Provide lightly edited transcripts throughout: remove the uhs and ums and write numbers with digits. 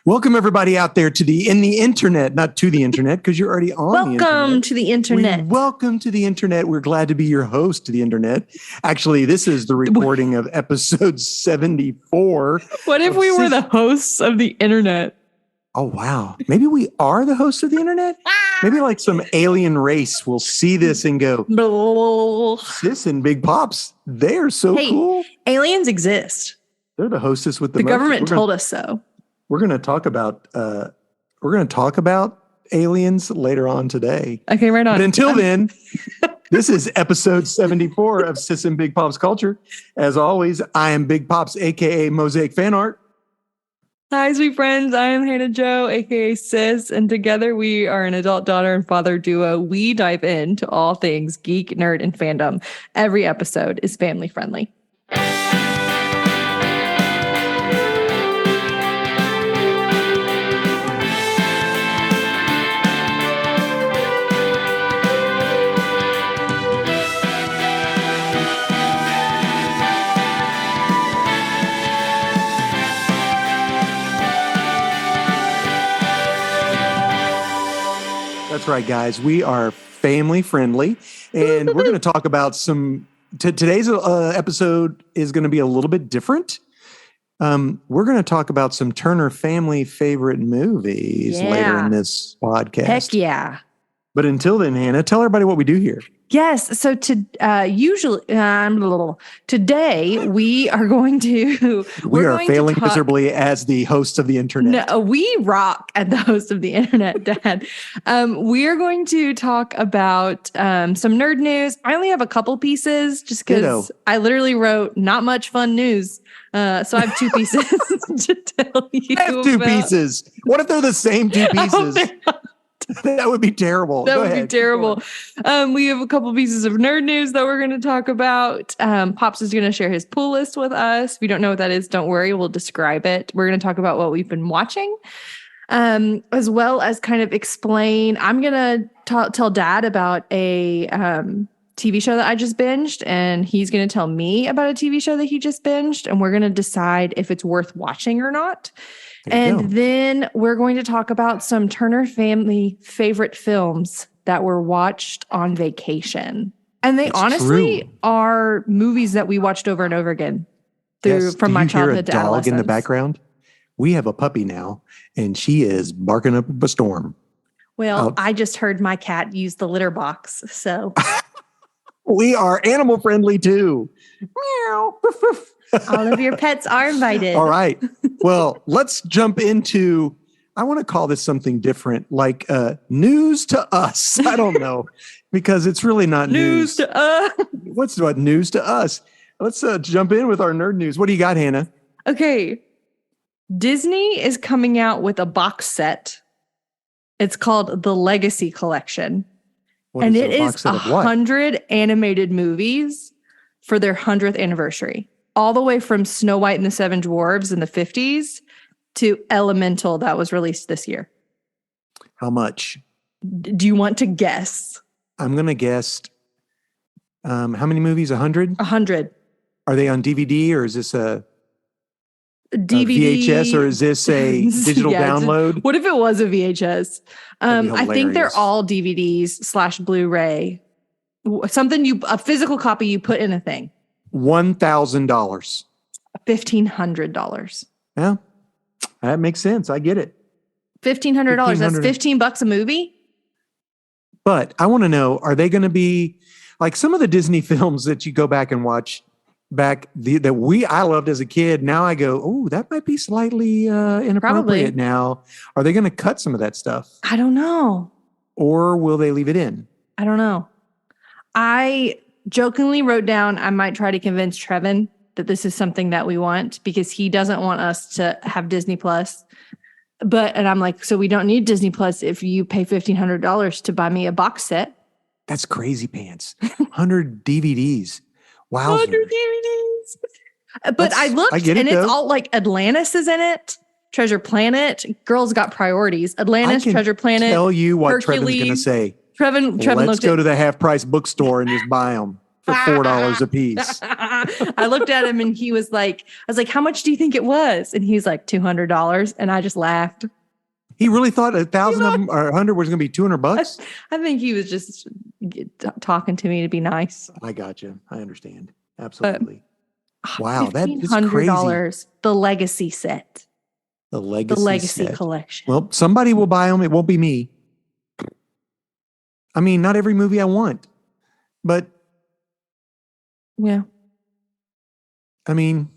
Welcome everybody out there to the internet, not to the internet because you're already on the internet. Welcome to the internet. Welcome to the internet. We're glad to be your host to the internet. Actually, this is the recording of episode 74. What if we were the hosts of the internet? Oh, wow. Maybe we are the hosts of the internet? Maybe like some alien race will see this and go, Sis and Big Pops, they're so cool. Aliens exist. They're the hostess with the government told us so. We're going to talk about aliens later on today. Okay, right on. But until then, this is episode 74 of Sis and Big Pops Culture. As always, I am Big Pops, aka Mosaic Fan Art. Hi, sweet friends. I am Hannah Jo, aka Sis, and together we are an adult daughter and father duo. We dive into all things geek, nerd, and fandom. Every episode is family friendly. That's right, guys. We are family friendly, and we're going to talk about today's episode is going to be a little bit different. We're going to talk about some Turner family favorite movies later in this podcast. Heck yeah. But until then, Hannah, tell everybody what we do here. Yes. So today we are going to. We are failing miserably as the hosts of the internet. No, we rock at the host of the internet, Dad. We are going to talk about some nerd news. I only have a couple pieces just because I literally wrote not much fun news. So I have two pieces to tell you. I have two pieces. What if they're the same two pieces? That would be terrible. That would be terrible. We have a couple pieces of nerd news that we're going to talk about. Pops is going to share his pull list with us. If you don't know what that is, don't worry. We'll describe it. We're going to talk about what we've been watching, as well as kind of explain. I'm going to tell Dad about a TV show that I just binged, and he's going to tell me about a TV show that he just binged, and we're going to decide if it's worth watching or not. And then we're going to talk about some Turner family favorite films that were watched on vacation. And they honestly are movies that we watched over and over again from my childhood to adolescence. Dog in the background? We have a puppy now, and she is barking up a storm. Well, I just heard my cat use the litter box, so. We are animal friendly too. Meow. All of your pets are invited. All right. Well, let's jump into, I want to call this something different, like news to us. I don't know, because it's really not news. News to us. What's what news to us? Let's jump in with our nerd news. What do you got, Hannah? Okay. Disney is coming out with a box set. It's called the Legacy Collection. And it is 100 animated movies for their 100th anniversary. All the way from Snow White and the Seven Dwarfs in the 50s to Elemental that was released this year. How much? Do you want to guess? I'm going to guess. How many movies? 100? 100. Are they on DVD or is this a DVD? VHS or is this a digital download? What if it was a VHS? I think they're all DVDs / Blu-ray. A physical copy you put in a thing. $1,000. $1,500. Yeah, that makes sense. I get it. $1,500. That's $15 a movie. But I want to know: are they going to be like some of the Disney films that you go back and watch I loved as a kid? Now I go, oh, that might be slightly inappropriate. Probably. Now, are they going to cut some of that stuff? I don't know. Or will they leave it in? I don't know. I jokingly wrote down, I might try to convince Trevin that this is something that we want because he doesn't want us to have Disney Plus. And I'm like, so we don't need Disney Plus if you pay $1,500 to buy me a box set. That's crazy pants. 100 DVDs. Wow. 100 DVDs. But I looked and it's all like Atlantis is in it. Treasure Planet. Girls got priorities. Atlantis, Treasure Planet. Tell you what Hercules. Trevin's going to say. Trevin Let's go to the half price bookstore and just buy them. for $4 a piece. I looked at him and he was like, I was like, how much do you think it was? And he's like, $200. And I just laughed. He really thought 1,000 of them or 100 was going to be $200. I think he was just talking to me to be nice. I got you. I understand. Absolutely. But, wow. That is crazy. The legacy set. The legacy set. Collection. Well, somebody will buy them. It won't be me. I mean, not every movie I want, but yeah. I mean,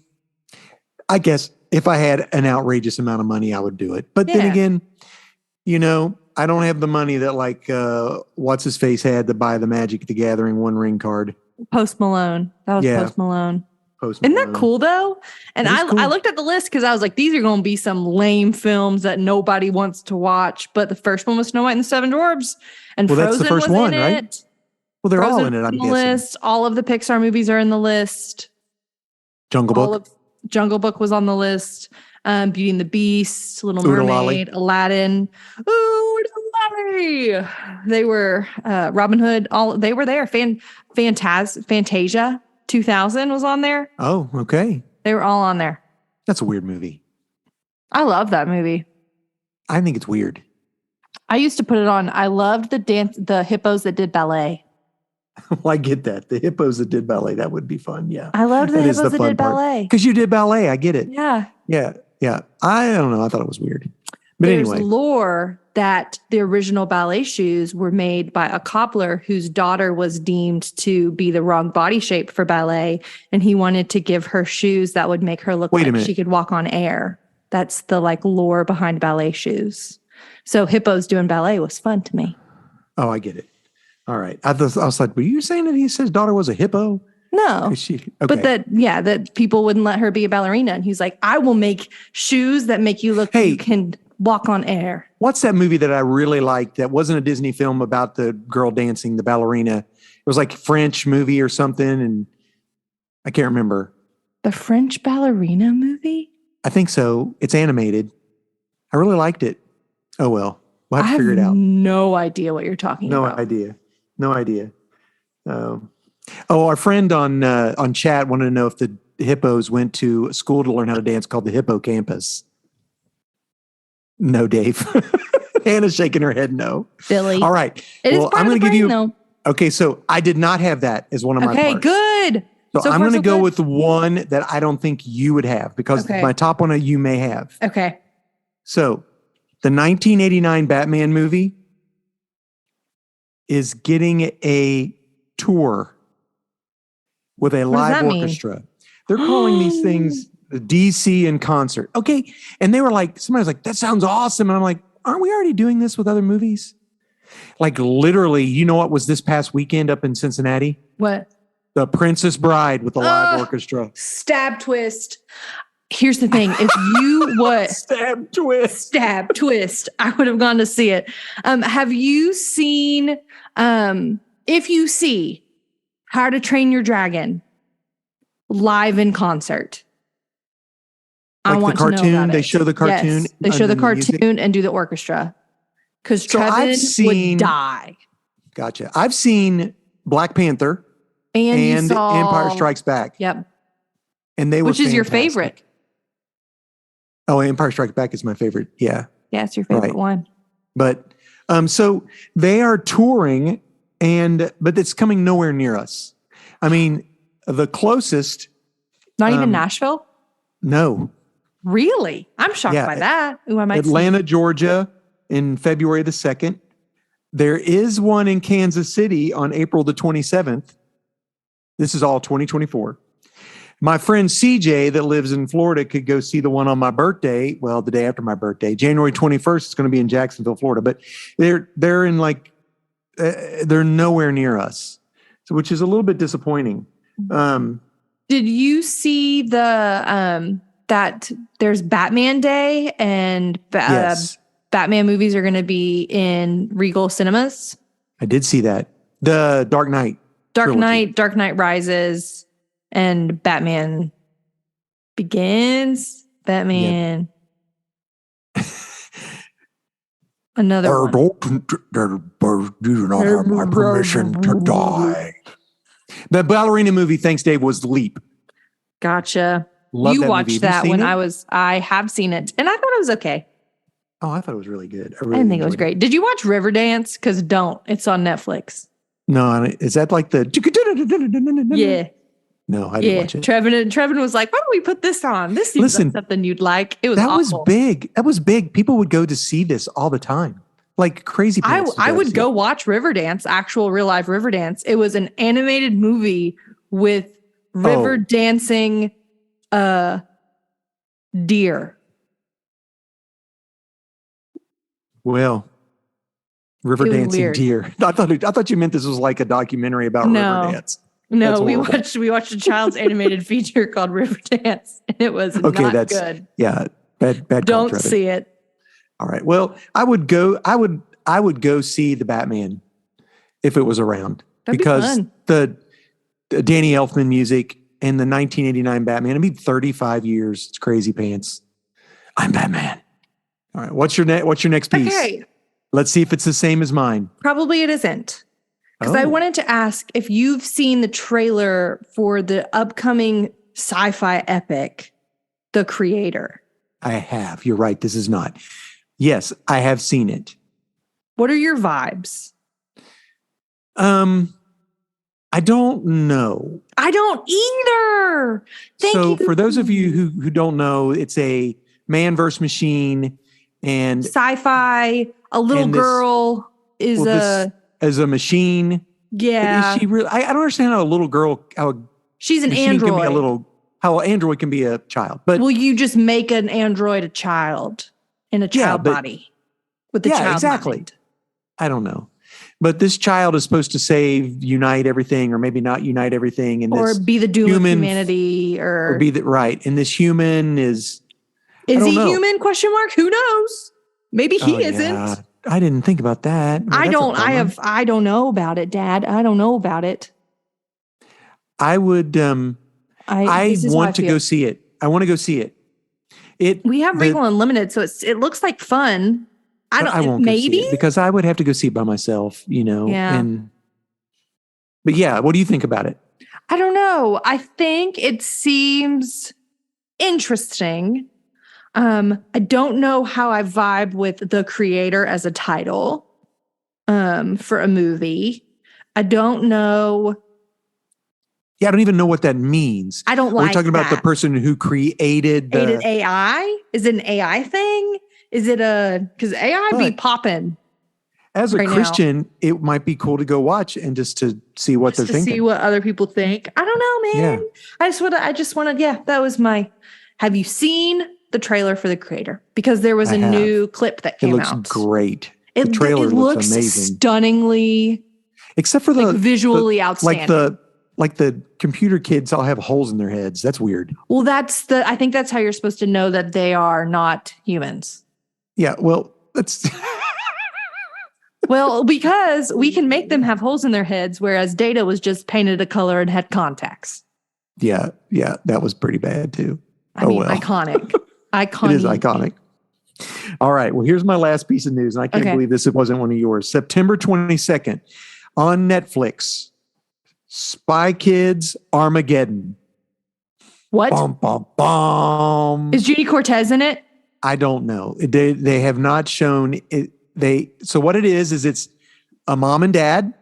I guess if I had an outrageous amount of money, I would do it. But then again, you know, I don't have the money that like what's his face had to buy the Magic the Gathering One Ring card. Post Malone. That was Post Malone. Isn't that cool though? And I looked at the list because I was like, these are going to be some lame films that nobody wants to watch. But the first one was Snow White and the Seven Dwarfs, and Frozen that's the first was one, in right? it. Well, they're Frozen all in it. I'm guessing. List. All of the Pixar movies are in the list. Jungle Book. Jungle Book was on the list. Beauty and the Beast, Little Mermaid, Aladdin. Ooh, they were Robin Hood. They were there. Fantasia 2000 was on there. Oh, okay. They were all on there. That's a weird movie. I love that movie. I think it's weird. I used to put it on. I loved the hippos that did ballet. Well, I get that. The hippos that did ballet, that would be fun. Yeah. I loved the hippos that did ballet. Because you did ballet. I get it. Yeah. Yeah. Yeah. I don't know. I thought it was weird. But There's anyway. lore that the original ballet shoes were made by a cobbler whose daughter was deemed to be the wrong body shape for ballet. And he wanted to give her shoes that would make her look like she could walk on air. That's the like lore behind ballet shoes. So hippos doing ballet was fun to me. Oh, I get it. All right. I was like, were you saying that his daughter was a hippo? No. But that people wouldn't let her be a ballerina. And he's like, I will make shoes that make you look like you can walk on air. What's that movie that I really liked that wasn't a Disney film about the girl dancing, the ballerina? It was like a French movie or something. And I can't remember. The French ballerina movie? I think so. It's animated. I really liked it. Oh, well. We'll have to figure it out. No idea what you're talking about. No idea. Our friend on chat wanted to know if the hippos went to a school to learn how to dance called the Hippocampus. No, Dave. Hannah's shaking her head no. Billy. All right. I'm going to give you. Though. Okay, so I did not have that as one of my parts. Okay, good. So I'm going to go with the one that I don't think you would have because my top one you may have. Okay. So the 1989 Batman movie is getting a tour with a live orchestra. They're calling these things the DC in concert. Okay. And they were like, somebody was like, that sounds awesome. And I'm like, aren't we already doing this with other movies? Like literally, you know what was this past weekend up in Cincinnati? What? The Princess Bride with the live orchestra. Stab twist. Here's the thing. If you would stab twist, I would have gone to see it. Have you seen, if you see How to Train Your Dragon live in concert? Like I want the cartoon, to know about they it. show the cartoon. Yes, they show the cartoon and do the orchestra. Because Trevin would die. Gotcha. I've seen Black Panther and Empire Strikes Back. Yep. And they were Which is your favorite? Oh, Empire Strikes Back is my favorite. Yeah. Yeah, it's your favorite one. But so they are touring but it's coming nowhere near us. I mean, the closest. Not even Nashville? No. Really? I'm shocked by that. Ooh, I might Atlanta, Georgia in February the 2nd. There is one in Kansas City on April the 27th. This is all 2024. My friend CJ that lives in Florida could go see the one on my birthday. Well, the day after my birthday, January 21st, it's going to be in Jacksonville, Florida. But they're in like, they're nowhere near us, which is a little bit disappointing. Did you see the that there's Batman Day and yes. Batman movies are going to be in Regal Cinemas? I did see that. The Dark Knight. Dark Knight Rises. And Batman Begins. Batman. Yep. Another one. You do not have my permission to die. The ballerina movie, thanks, Dave, was Leap. Gotcha. Love You that watched movie. Have that you when seen it? I have seen it, and I thought it was okay. Oh, I thought it was really good. I I really didn't think it was enjoyed great. Did you watch Riverdance? Because don't. It's on Netflix. No, is that like the? Yeah. No, I didn't Yeah. watch it. Trevin was like, why don't we put this on? This seems Listen, like something you'd like. It was That was awful. big. That was big. People would go to see this all the time, like crazy. I would go watch Riverdance, actual real life Riverdance. It was an animated movie with river dancing deer. Well, river It was dancing weird. deer. I thought you meant this was like a documentary about No. river dance. No, That's we horrible. watched a child's animated feature called Riverdance, and it was not good. Yeah, bad call, Don't Trevin. see it. All right. Well, I would go see the Batman if it was around. That'd be because fun. the Danny Elfman music and the 1989 Batman. I mean, 35 years. It's crazy pants. I'm Batman. All right. What's your next piece? Okay. Let's see if it's the same as mine. Probably it isn't. Because I wanted to ask if you've seen the trailer for the upcoming sci-fi epic, The Creator. I have. You're right. This is not. Yes, I have seen it. What are your vibes? I don't know. I don't either. Thank you. For those of you who don't know, it's a man versus machine and sci-fi. A little girl is as a machine. Yeah. Is she really? I don't understand how a little girl, she's an machine android. Can be how an android can be a child. But will you just make an android a child in a child body with the child exactly. mind? I don't know. But this child is supposed to unite everything, or maybe not unite everything, and or be the doom of humanity, or be right. And this human is he human? Question mark. Who knows? Maybe he isn't. Yeah. I didn't think about that. Well, I don't know about it, Dad. I don't know about it. I would. I want to go see it. I want to go see it. We have Regal Unlimited, so it looks like fun. I won't maybe go see it because I would have to go see it by myself, Yeah. But yeah, what do you think about it? I don't know. I think it seems interesting. I don't know how I vibe with The Creator as a title for a movie. I don't know. Yeah, I don't even know what that means. I don't like. We're talking about the person who created AI. Is it an AI thing? Is it because AI be popping? As a Christian, it might be cool to go watch and just to see what they're thinking. See what other people think. I don't know, man. Yeah. I just wanted. Yeah, that was my. Have you seen the trailer for The Creator? Because there was a new clip that came out. It looks great. The trailer looks amazing, stunningly. Except for the visually outstanding. Like the computer kids all have holes in their heads. That's weird. Well, I think that's how you're supposed to know that they are not humans. Yeah, well, that's well, because we can make them have holes in their heads, whereas Data was just painted a color and had contacts. Yeah, that was pretty bad too. Iconic. Iconic. It is iconic. All right, well, here's my last piece of news, and I can't believe this wasn't one of yours. September 22nd on Netflix, Spy Kids Armageddon. What? Bum, bum, bum. Is Judy Cortez in it? I don't know. They have not shown it. So what it is it's a mom and dad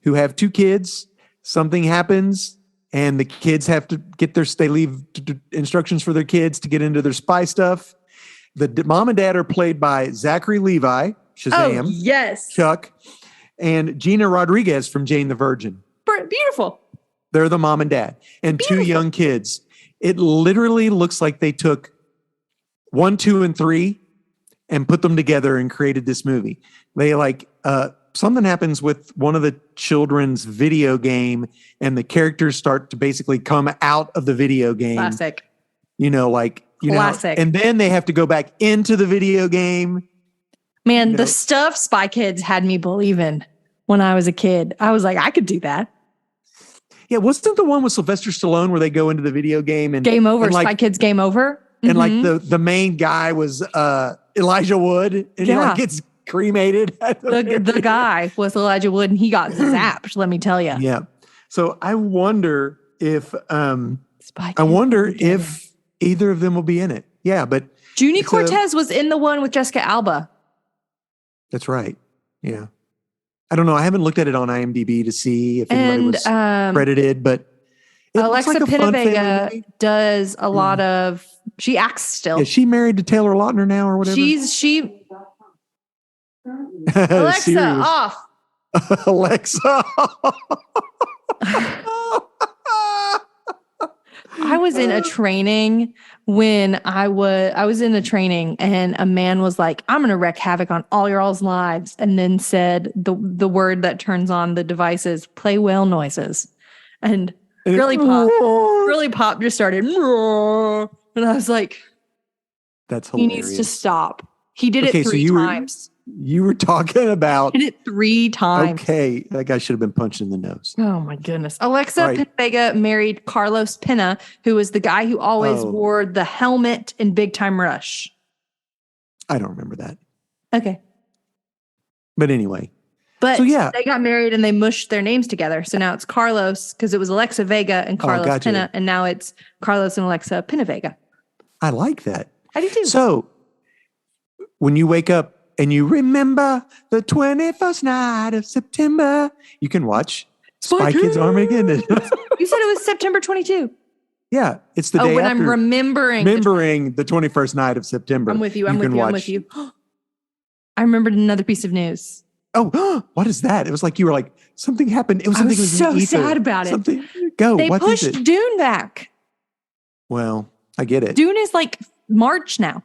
who have two kids. Something happens and the kids have to they leave instructions for their kids to get into their spy stuff. The mom and dad are played by Zachary Levi, Shazam. Oh, yes. Chuck, and Gina Rodriguez from Jane the Virgin. Beautiful. They're the mom and dad and two young kids. It literally looks like they took 1, 2, and 3 and put them together and created this movie. They something happens with one of the children's video game and the characters start to basically come out of the video game. Classic. Classic. And then they have to go back into the video game. Man, the stuff Spy Kids had me believing when I was a kid. I was like, I could do that. Yeah, wasn't the one with Sylvester Stallone where they go into the video game and Game Over, Spy Kids Game Over? And the main guy was Elijah Wood, and he gets cremated. The guy was Elijah Wood, and he got zapped. Let me tell you. Yeah. So I wonder if Spy I Kids wonder Armageddon. if either of them will be in it. Yeah, but Junie it's Cortez was in the one with Jessica Alba. that's right. Yeah. I don't know. I haven't looked at it on IMDb to see if anybody And was credited, but it looks Alexa like a fun family Pinavega movie. does a lot of, she acts still. Is she married to Taylor Lautner now or whatever? Alexa, Siri was- off. Alexa. I was in a training when I was in a training and a man was like, I'm going to wreak havoc on all your all's lives. And then said the word that turns on the devices, play whale noises. And Girly Pop just started. And I was like, that's he hilarious. needs to stop. He did it three times. You were talking about. Did it 3 times. Okay. That guy should have been punched in the nose. Oh my goodness. Alexa Pinavega married Carlos Pena, who was the guy who always wore the helmet in Big Time Rush. I don't remember that. Okay. But anyway. But so, yeah. they got married and they mushed their names together. So now it's Carlos because it was Alexa Vega and Carlos Pena. And now it's Carlos and Alexa Pinavega. I like that. I do too. So when you wake up and you remember the 21st night of September, you can watch Spy Kids Armageddon. You said it was September 22. Yeah, it's the day when after. I'm remembering the 21st night of September. I'm with you. I'm with you. I remembered another piece of news. Oh, what is that? It was like you were like, something happened. It was something. I was so sad about it. They pushed Dune back. Well, I get it. Dune is like March now.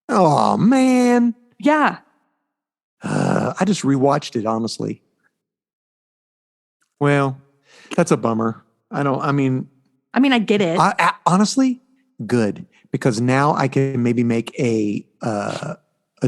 Oh, man. Yeah. I just rewatched it, honestly. Well, that's a bummer. I get it. Honestly, good. Because now I can maybe make a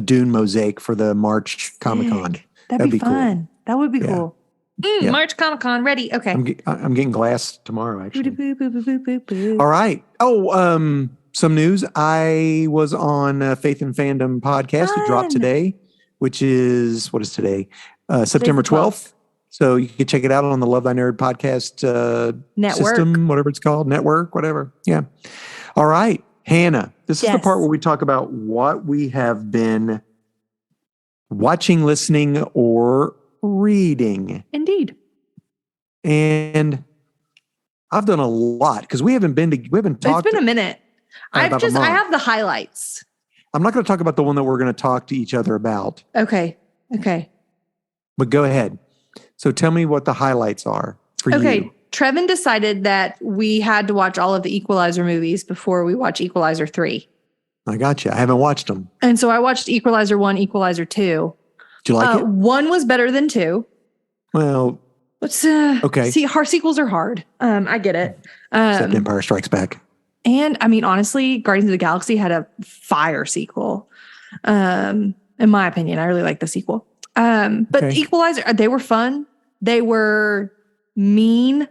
Dune mosaic for the March Comic-Con. That'd be fun. Cool. That would be cool. Yeah. March Comic-Con, ready. Okay. I'm getting glass tomorrow, actually. Boo. All right. Oh, some news. I was on Faith and Fandom podcast. It dropped today, which is, what is today? September 12th. So you can check it out on the Love Thy Nerd podcast network. System, whatever it's called, network, whatever. Yeah. All right. Hannah, this is the part where we talk about what we have been watching, listening, or reading. Indeed. And I've done a lot because we haven't talked. It's been a minute. I have the highlights. I'm not going to talk about the one that we're going to talk to each other about. Okay. But go ahead. So tell me what the highlights are for you. Okay. Trevin decided that we had to watch all of the Equalizer movies before we watch Equalizer 3. I got you. I haven't watched them. And so I watched Equalizer 1, Equalizer 2. Did you like it? 1 was better than 2. Well, let's okay. See, sequels are hard. I get it. Except Empire Strikes Back. And I mean, honestly, Guardians of the Galaxy had a fire sequel. In my opinion, I really like the sequel. But Equalizer, they were fun. They were mean.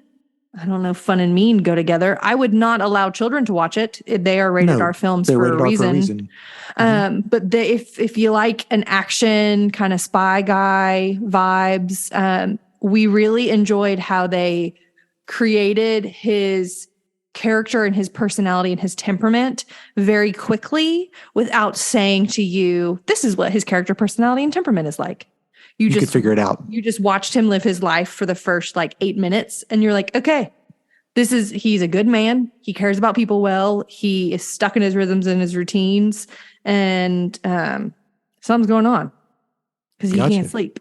I don't know, fun and mean go together. I would not allow children to watch it. They are rated R films for a reason. But if you like an action kind of spy guy vibes, we really enjoyed how they created his character and his personality and his temperament very quickly without saying to you, this is what his character, personality, and temperament is like. You just could figure it out. You just watched him live his life for the first 8 minutes and you're like, okay, he's a good man. He cares about people well. He is stuck in his rhythms and his routines and something's going on because he can't sleep.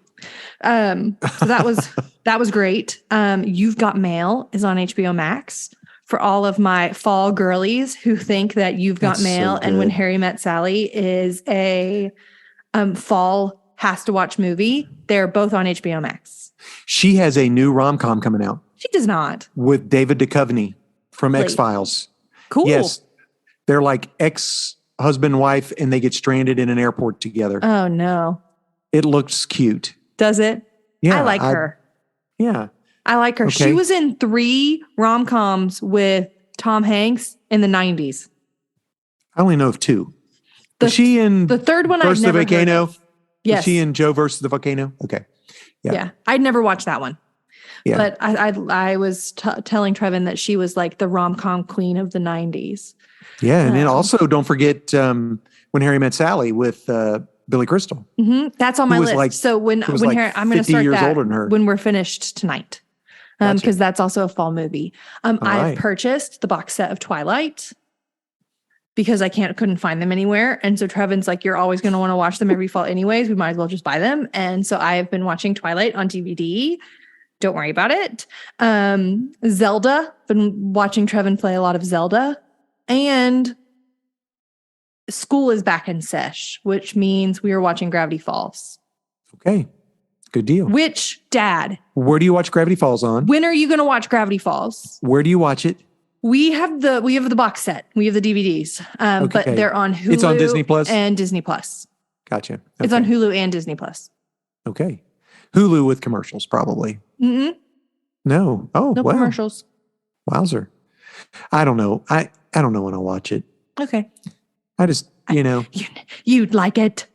So that was great. You've Got Mail is on HBO Max for all of my fall girlies who think that You've Got Mail and When Harry Met Sally is a fall has to watch movie. They're both on HBO Max. She has a new rom-com coming out. She does not. With David Duchovny from X-Files. Cool. Yes. They're like ex-husband, wife, and they get stranded in an airport together. Oh, no. It looks cute. Does it? Yeah. I like her. Yeah. I like her. Okay. She was in 3 rom-coms with Tom Hanks in the 90s. I only know of 2. Was she in the third one? I've never heard of. Yes. Was she in Joe versus the Volcano? Okay. Yeah. I'd never watched that one. Yeah. But I was telling Trevin that she was like the rom-com queen of the 90s. Yeah. And then also don't forget When Harry Met Sally with Billy Crystal. That's on my list. So when Harry, I'm going to start that older than her. when we're finished tonight. Because that's also a fall movie. I've purchased the box set of Twilight because I couldn't find them anywhere. And so Trevin's like, you're always going to want to watch them every fall anyways. We might as well just buy them. And so I have been watching Twilight on DVD. Don't worry about it. Zelda, been watching Trevin play a lot of Zelda. And school is back in sesh, which means we are watching Gravity Falls. Okay. Good deal. Which, Dad? Where do you watch Gravity Falls on? When are you going to watch Gravity Falls? Where do you watch it? We have the box set. We have the DVDs. But they're on Hulu. It's on Disney Plus and Disney Plus. Gotcha. Okay. It's on Hulu and Disney Plus. Okay. Hulu with commercials, probably. No. Oh, no commercials. Wowzer. I don't know. I don't know when I'll watch it. Okay. I just, you'd like it.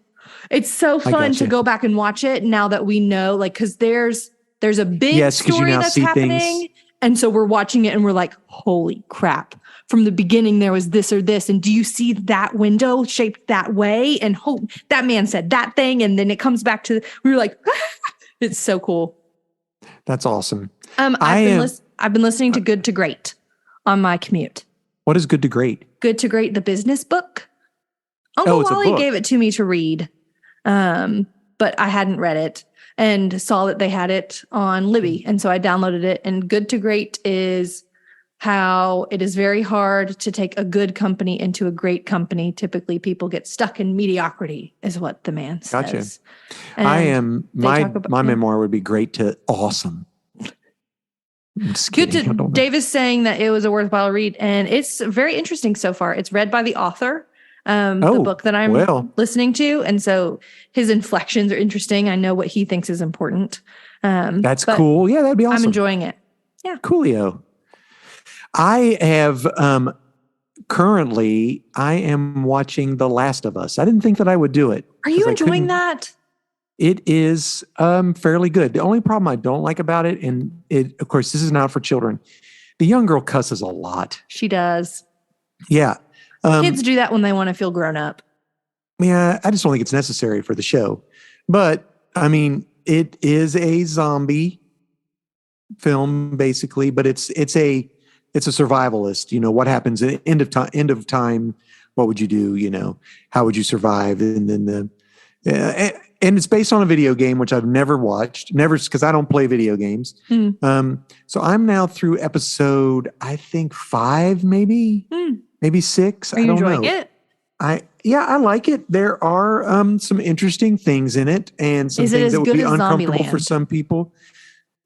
It's so fun to go back and watch it now that we know, like, because there's a big story that's happening. Things. And so we're watching it and we're like, holy crap. From the beginning, there was this or this. And do you see that window shaped that way? And that man said that thing. And then it comes back to, we were like, it's so cool. That's awesome. I've been listening to Good to Great on my commute. What is Good to Great? Good to Great, the business book. Uncle Wally gave it to me to read. But I hadn't read it and saw that they had it on Libby. And so I downloaded it. And Good to Great is how it is very hard to take a good company into a great company. Typically, people get stuck in mediocrity, is what the man says. Gotcha. My memoir would be great to awesome. Dave is saying that it was a worthwhile read, and it's very interesting so far. It's read by the author. The book that I'm listening to. And so his inflections are interesting. I know what he thinks is important. That's cool. Yeah, that'd be awesome. I'm enjoying it. Yeah. Coolio. I have currently I am watching The Last of Us. I didn't think that I would do it. Are you enjoying that? It is fairly good. The only problem I don't like about it, and of course, this is not for children. The young girl cusses a lot. She does. Yeah. Kids do that when they want to feel grown up. Yeah, I just don't think it's necessary for the show. But I mean, it is a zombie film basically, but it's a survivalist. What happens at end of time? What would you do? How would you survive? And then and it's based on a video game which I've never watched, because I don't play video games. So I'm now through episode I think 5, maybe. Maybe 6. Are you enjoying it? I like it. There are some interesting things in it, and some things that would be uncomfortable for some people.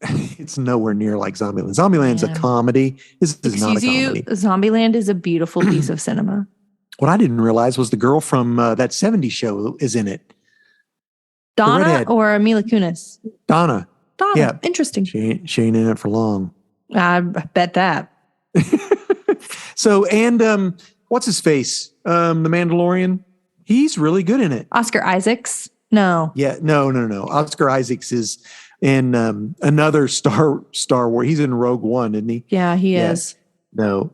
It's nowhere near like Zombieland. Zombieland's a comedy. This is not a comedy. Zombieland is a beautiful piece of cinema. What I didn't realize was the girl from that 70s show is in it. Donna or Mila Kunis? Donna. Yeah. Interesting. She ain't in it for long. I bet that. So, and what's his face? The Mandalorian. He's really good in it. Oscar Isaacs? No. Yeah, no. Oscar Isaacs is in another Star Wars. He's in Rogue One, isn't he? Yeah, he is. No.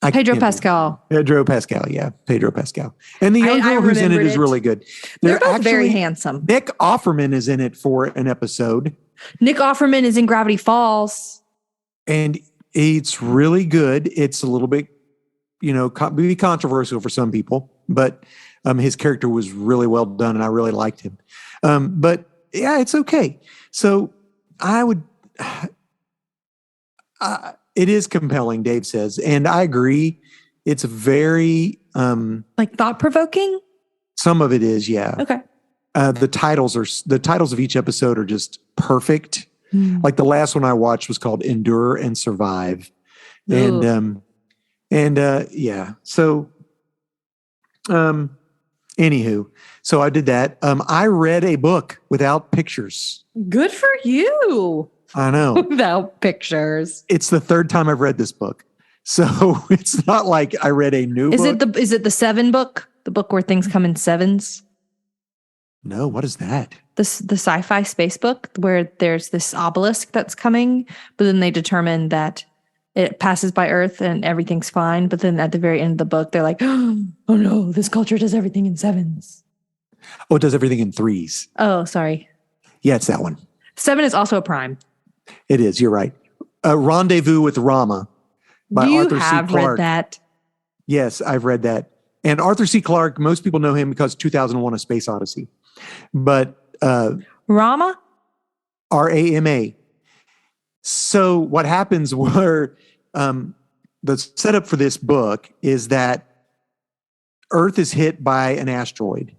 Pedro Pascal. Pedro Pascal, yeah. Pedro Pascal. And the young girl who's in it is really good. They're both very handsome. Nick Offerman is in it for an episode. Nick Offerman is in Gravity Falls. And it's really good. It's a little bit, maybe controversial for some people, but his character was really well done and I really liked him. But yeah, it's okay. So I would, it is compelling, Dave says, and I agree. It's very, like thought-provoking? Some of it is, yeah. Okay. The titles of each episode are just perfect. Like the last one I watched was called Endure and Survive. And yeah. So anywho, so I did that. I read a book without pictures. Good for you. I know. Without pictures. It's the 3rd time I've read this book. So it's not like I read a new book. Is it the 7 book? The book where things come in 7s? No, what is that? The sci-fi space book where there's this obelisk that's coming, but then they determine that it passes by Earth and everything's fine. But then at the very end of the book, they're like, oh no, this culture does everything in sevens. Oh, it does everything in threes. Oh, sorry. Yeah, it's that one. 7 is also a prime. It is. You're right. Rendezvous with Rama by You Arthur C. have read Clarke. that. Yes, I've read that. And Arthur C. Clarke, most people know him because 2001: A Space Odyssey. But Rama? Rama. So what happens were the setup for this book is that Earth is hit by an asteroid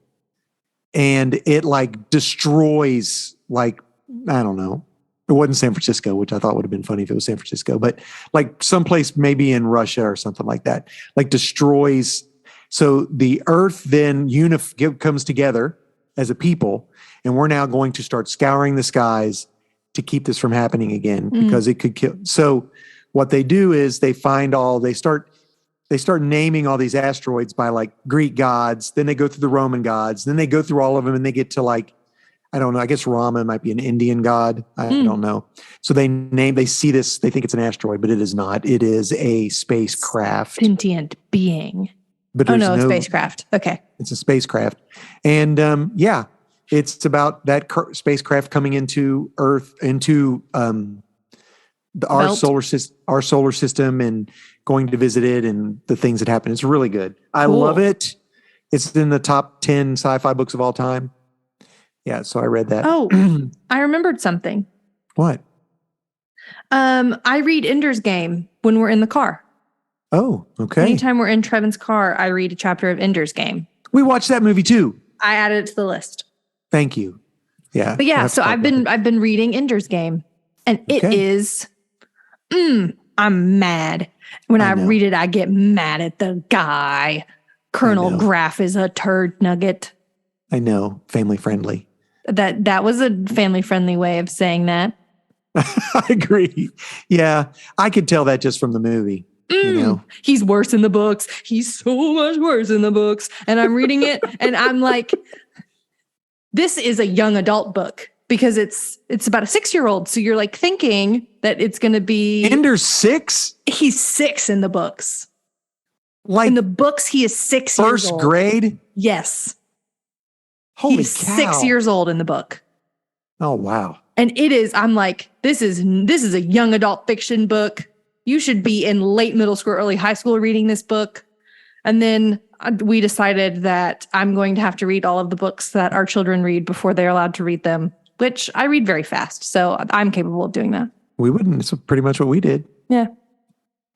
and it like destroys like, I don't know. It wasn't San Francisco, which I thought would have been funny if it was San Francisco, but like someplace maybe in Russia or something like that, like destroys. So the Earth then comes together as a people, and we're now going to start scouring the skies to keep this from happening again because it could kill. So what they do is they start naming all these asteroids by like Greek gods. Then they go through the Roman gods. Then they go through all of them and they get to like, I don't know. I guess Rama might be an Indian god. I don't know. So they see this, they think it's an asteroid, but it is not. It is a spacecraft. Sentient being. But oh no, a spacecraft. Okay. It's a spacecraft. And it's about that spacecraft coming into Earth, into our solar system and going to visit it and the things that happen. It's really good. I love it. It's in the top 10 sci-fi books of all time. Yeah, so I read that. Oh, I remembered something. What? I read Ender's Game when we're in the car. Oh, okay. Anytime we're in Trevin's car, I read a chapter of Ender's Game. We watched that movie too. I added it to the list. Thank you. Yeah. But yeah, so I've been reading Ender's Game, and it is I'm mad. When I read it, I get mad at the guy. Colonel Graff is a turd nugget. I know. Family friendly. That was a family friendly way of saying that. I agree. Yeah. I could tell that just from the movie. You know? He's worse in the books. He's so much worse in the books. And I'm reading it and I'm like, this is a young adult book because it's about a 6-year-old. So you're like thinking that it's going to be. Ender's 6? He's 6 in the books. Like in the books, he is 6 years old. First grade? Yes. He's cow. 6 years old in the book. Oh, wow. And it is, I'm like, this is a young adult fiction book. You should be in late middle school, early high school reading this book. And then we decided that I'm going to have to read all of the books that our children read before they're allowed to read them, which I read very fast. So I'm capable of doing that. We wouldn't. It's pretty much what we did. Yeah.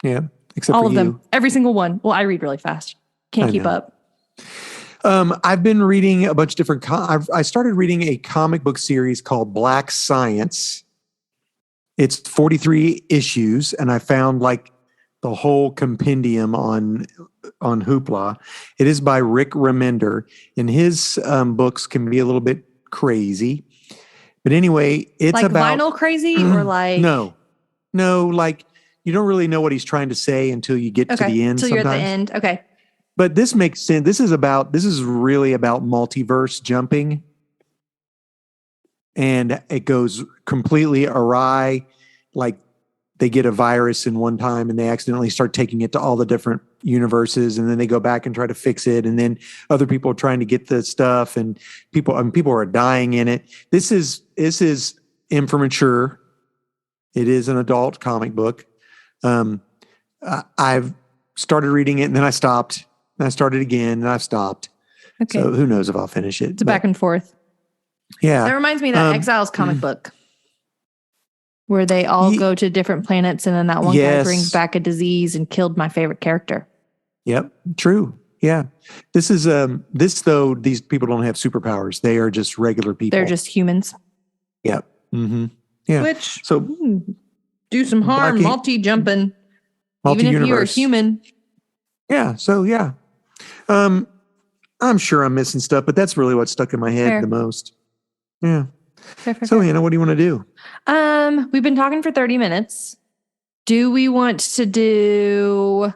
Yeah. Except all for of them. Every single one. Well, I read really fast. Can't keep up. I've been reading a bunch of different. I started reading a comic book series called Black Science. It's 43 issues, and I found like the whole compendium on Hoopla. It is by Rick Remender, and his books can be a little bit crazy. But anyway, it's like about vinyl crazy or like no, like you don't really know what he's trying to say until you get to the end. Until you're at the end, okay. But this makes sense. This is really about multiverse jumping. And it goes completely awry. Like they get a virus in one time and they accidentally start taking it to all the different universes. And then they go back and try to fix it. And then other people are trying to get the stuff and people are dying in it. This is immature. It is an adult comic book. I've started reading it and then I stopped. And I started again and I've stopped. Okay. So who knows if I'll finish it. It's back and forth. Yeah. That reminds me of that Exiles comic book where they all go to different planets and then that one guy brings back a disease and killed my favorite character. Yep. True. Yeah. These people don't have superpowers. They are just regular people. They're just humans. Yep. Mm-hmm. Yeah. Which do some harm, multi-jumping. Even if you're a human. Yeah. So yeah. I'm sure I'm missing stuff, but that's really what stuck in my head the most. Yeah. Fair. Hannah, what do you want to do? We've been talking for 30 minutes. Do we want to do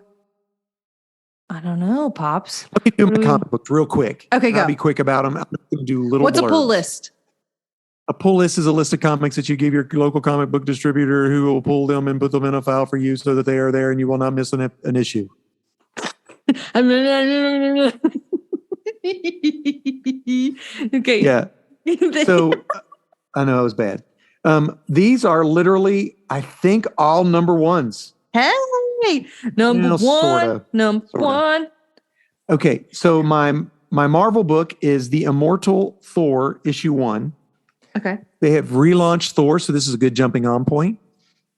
I don't know, Pops. Let me do What my do we- comic books real quick. Okay, I'll go. be quick about them. I'm going to do little What's a pull blurbs. list? A pull list is a list of comics that you give your local comic book distributor, who will pull them and put them in a file for you so that they are there and you will not miss an issue. Okay. Yeah. So I know it was bad. These are literally, I think, all number ones. Hey, number one. Sorta. One. Okay, so my Marvel book is The Immortal Thor issue 1. Okay. They have relaunched Thor, so this is a good jumping on point.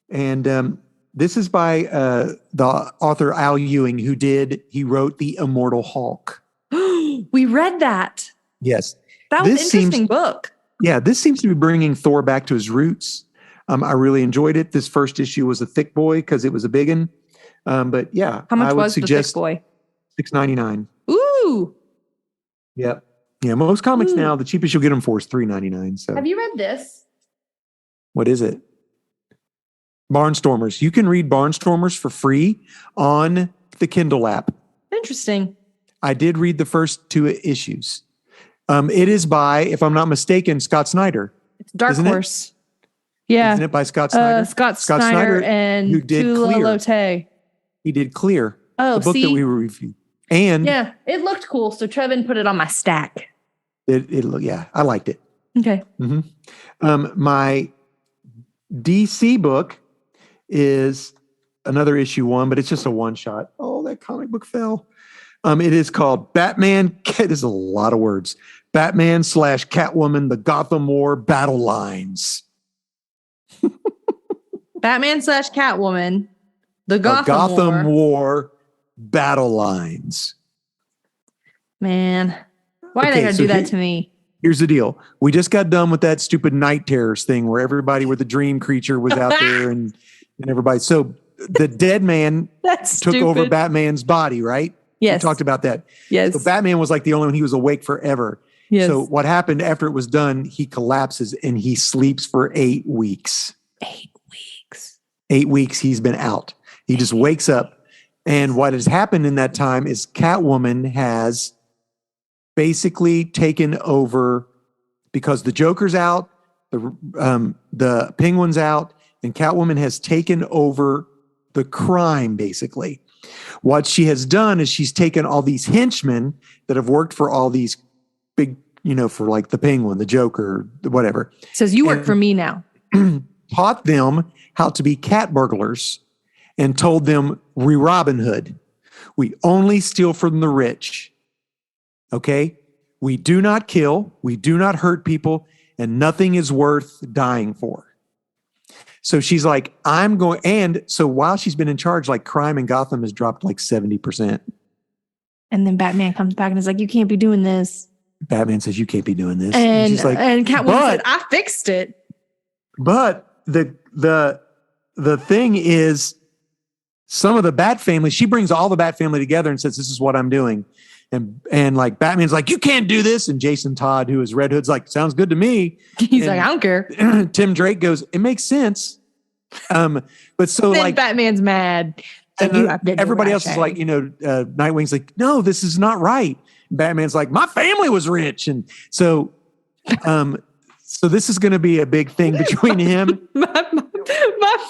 And this is by the author Al Ewing, he wrote The Immortal Hulk. We read that. Yes. That was an interesting book. Yeah, this seems to be bringing Thor back to his roots. I really enjoyed it. This first issue was a thick boy because it was a big one. But yeah, How much I would was suggest the thick boy? $6.99. Ooh. Yep. Yeah, most comics now, the cheapest you'll get them for is $3.99. So have you read this? What is it? Barnstormers. You can read Barnstormers for free on the Kindle app. Interesting. I did read the first 2 issues. It is by, if I'm not mistaken, Scott Snyder. It's Dark Horse. Yeah. Isn't it by Scott Snyder? Scott Snyder and who did Tula Clear. Lotte. He did Clear, Oh, the book that we were reviewing. And yeah, it looked cool. So Trevin put it on my stack. I liked it. Okay. My DC book is another issue 1, but it's just a one shot. Oh, that comic book fell. It is called Batman. There's a lot of words. Batman / Catwoman, the Gotham War Battle Lines. Batman / Catwoman, the Gotham War. War Battle Lines. Man, why are they going to do that to me? Here's the deal. We just got done with that stupid Night Terrors thing where the dream creature was out there and everybody. So the dead man took over Batman's body, right? Yes. We talked about that. Yes. So Batman was like the only one. He was awake forever. Yes. So what happened after it was done, he collapses and he sleeps for 8 weeks. 8 weeks. 8 weeks he's been out. He just wakes up. And what has happened in that time is Catwoman has basically taken over because the Joker's out, the Penguin's out, and Catwoman has taken over the crime, basically. What she has done is she's taken all these henchmen that have worked for all these big, for like the Penguin, the Joker, whatever. Says, you work for me now. Taught them how to be cat burglars and told them, we Robin Hood. We only steal from the rich. Okay? We do not kill. We do not hurt people. And nothing is worth dying for. So she's like, and so while she's been in charge, like crime in Gotham has dropped like 70%. And then Batman comes back and is like, you can't be doing this. Batman says, you can't be doing this. And she's like, and Catwoman said, I fixed it. But the thing is, some of the Bat family, she brings all the Bat family together and says, this is what I'm doing. And like Batman's like, you can't do this. And Jason Todd, who is Red Hood's like, sounds good to me. He's like, I don't care. Tim Drake goes, it makes sense. But so then like Batman's mad. And everybody else is like, Nightwing's like, no, this is not right. Batman's like, my family was rich. And so, so this is going to be a big thing between him. my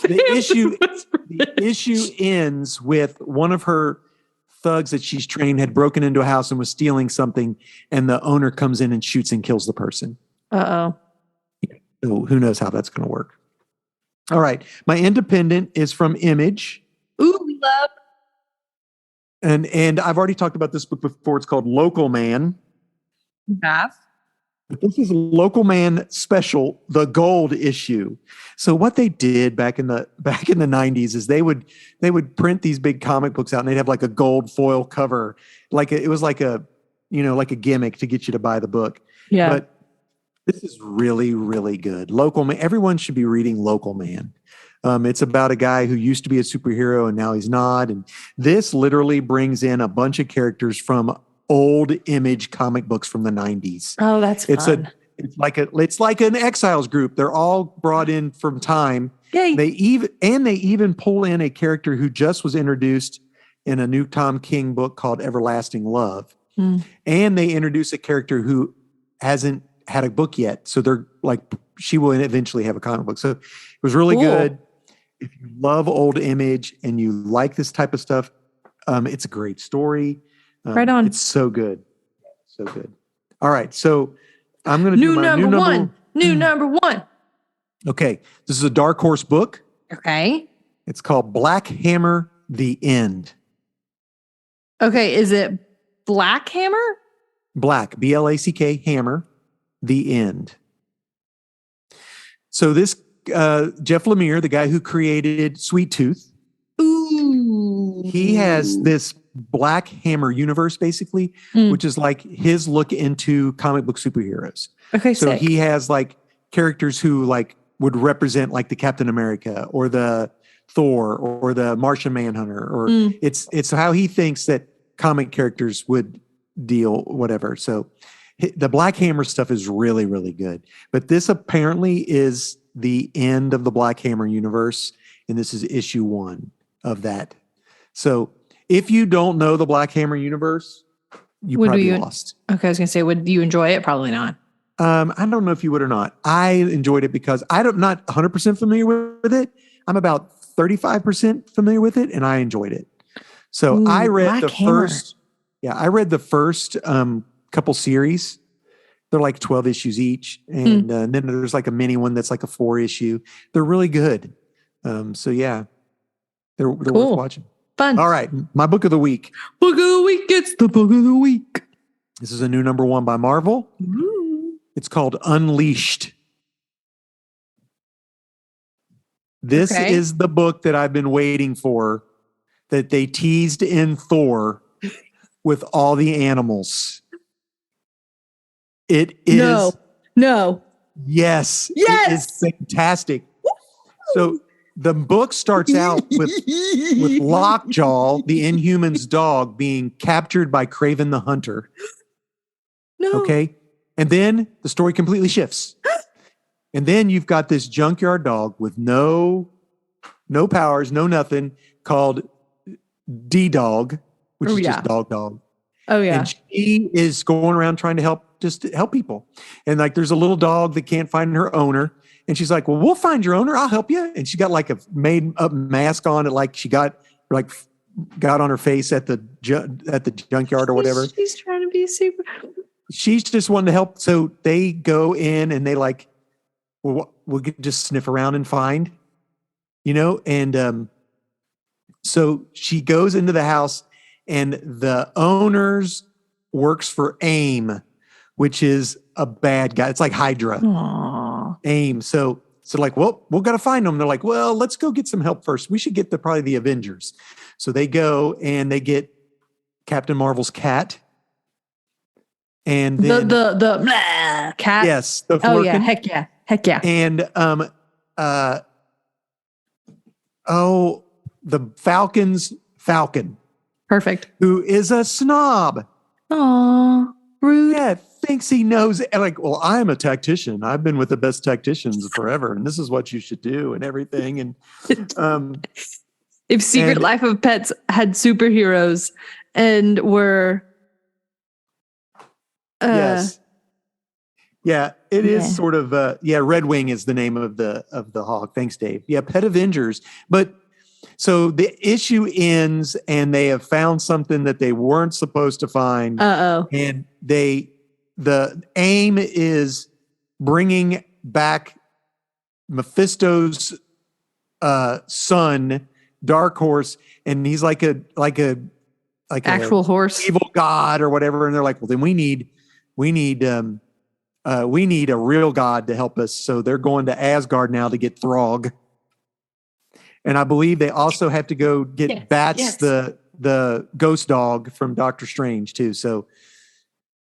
The issue ends with one of her thugs that she's trained had broken into a house and was stealing something, and the owner comes in and shoots and kills the person. Uh-oh. So who knows how that's going to work. All right. My independent is from Image. Ooh, we love. And I've already talked about this book before. It's called Local Man. Have. But this is Local Man Special, the gold issue. So what they did back in the 90s is they would print these big comic books out and they'd have like a gold foil cover. It was like a gimmick to get you to buy the book. Yeah. But this is really, really good. Local Man. Everyone should be reading Local Man. It's about a guy who used to be a superhero and now he's not. And this literally brings in a bunch of characters from old Image comic books from the 90s. Oh, that's fun. It's like an Exiles group. They're all brought in from time. Yay. They even pull in a character who just was introduced in a new Tom King book called Everlasting Love. Mm. And they introduce a character who hasn't had a book yet. So they're like, she will eventually have a comic book. So it was really Cool. good. If you love old Image and you like this type of stuff, it's a great story. Right on. It's so good. So good. All right. So I'm going to do New my number new number one. New number one. Okay. This is a Dark Horse book. Okay. It's called Black Hammer, The End. Okay. Is it Black Hammer? Black, Black, Hammer, The End. So this Jeff Lemire, the guy who created Sweet Tooth, Ooh. he has this Black Hammer universe, basically, which is like his look into comic book superheroes. Okay, so sick. he has like characters who like would represent like the Captain America or the Thor or the Martian Manhunter, or it's how he thinks that comic characters would deal, whatever. So the Black Hammer stuff is really, really good. But this apparently is the end of the Black Hammer universe, and this is issue 1 of that. So if you don't know the Black Hammer universe, you probably lost. Okay, I was gonna say, would you enjoy it? Probably not. I don't know if you would or not. I enjoyed it because I'm not 100% familiar with it. I'm about 35% familiar with it, and I enjoyed it. So I read I read the first couple series. They're like 12 issues each. And then there's like a mini one that's like a 4-issue. They're really good. So yeah, they're worth watching. Fun. All right. My book of the week. Book of the week. It's the book of the week. This is a new number 1 by Marvel. Ooh. It's called Unleashed. This is the book that I've been waiting for, that they teased in Thor with all the animals. It is. No. Yes. It is fantastic. So the book starts out with Lockjaw, the Inhuman's dog, being captured by Kraven the Hunter. No. Okay. And then the story completely shifts. And then you've got this junkyard dog with no powers, no nothing, called D-Dog, which is just dog. Oh, yeah. And she is going around trying to help people. And like, there's a little dog that can't find her owner. And she's like, well, we'll find your owner. I'll help you. And she got like a made up mask on it. Like she got on her face at the junkyard or whatever. She's trying to be super. She's just wanting to help. So they go in and they like, well, we'll just sniff around and find, and so she goes into the house, and the owner's works for AIM, which is a bad guy. It's like Hydra. Aww. AIM. So like, well, we'll got to find them. They're like, well, let's go get some help first. We should get probably the Avengers. So they go and they get Captain Marvel's cat. And then the blah, cat. Yes. Oh yeah. Heck yeah. And the Falcon's Falcon. Perfect. Who is a snob. Aw, rude. Yeah, thinks he knows. And like, well, I'm a tactician. I've been with the best tacticians forever, and this is what you should do and everything. And if Secret Life of Pets had superheroes and were yes. Yeah, it is sort of Red Wing is the name of the hawk. Thanks, Dave. Yeah, Pet Avengers. But so the issue ends and they have found something that they weren't supposed to find. And the AIM is bringing back Mephisto's son, Dark Horse, and he's like a actual horse, evil god or whatever. And they're like, well, then we need a real god to help us. So they're going to Asgard now to get Throg. And I believe they also have to go get Bats, the ghost dog from Doctor Strange too. So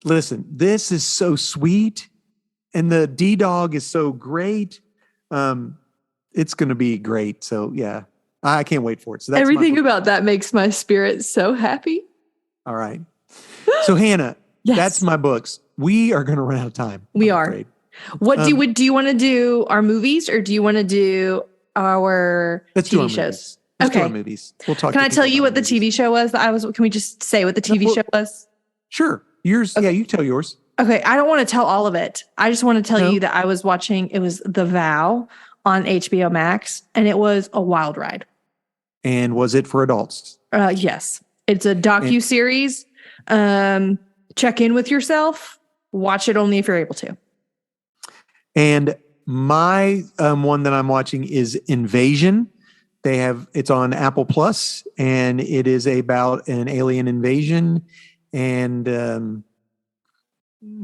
listen, this is so sweet. And the D-Dog is so great. It's going to be great. So yeah, I can't wait for it. So that's everything about that makes my spirit so happy. All right. So Hannah, that's my books. We are going to run out of time. We are. Afraid. What do you want to do? Our movies, or do you want to do our TV shows? Let's do Okay. our movies. We'll talk. Can to I tell people you about what the movies. TV show was that I was? Can we just say what the TV well- show was? Sure. Yours. Okay. Yeah, you tell yours. Okay, I don't want to tell all of it. I just want to tell No. you that I was watching, it was The Vow on HBO Max, and it was a wild ride. And was it for adults? Yes. It's a docu-series. Check in with yourself. Watch it only if you're able to. And my one that I'm watching is Invasion. It's on Apple Plus, and it is about an alien invasion. And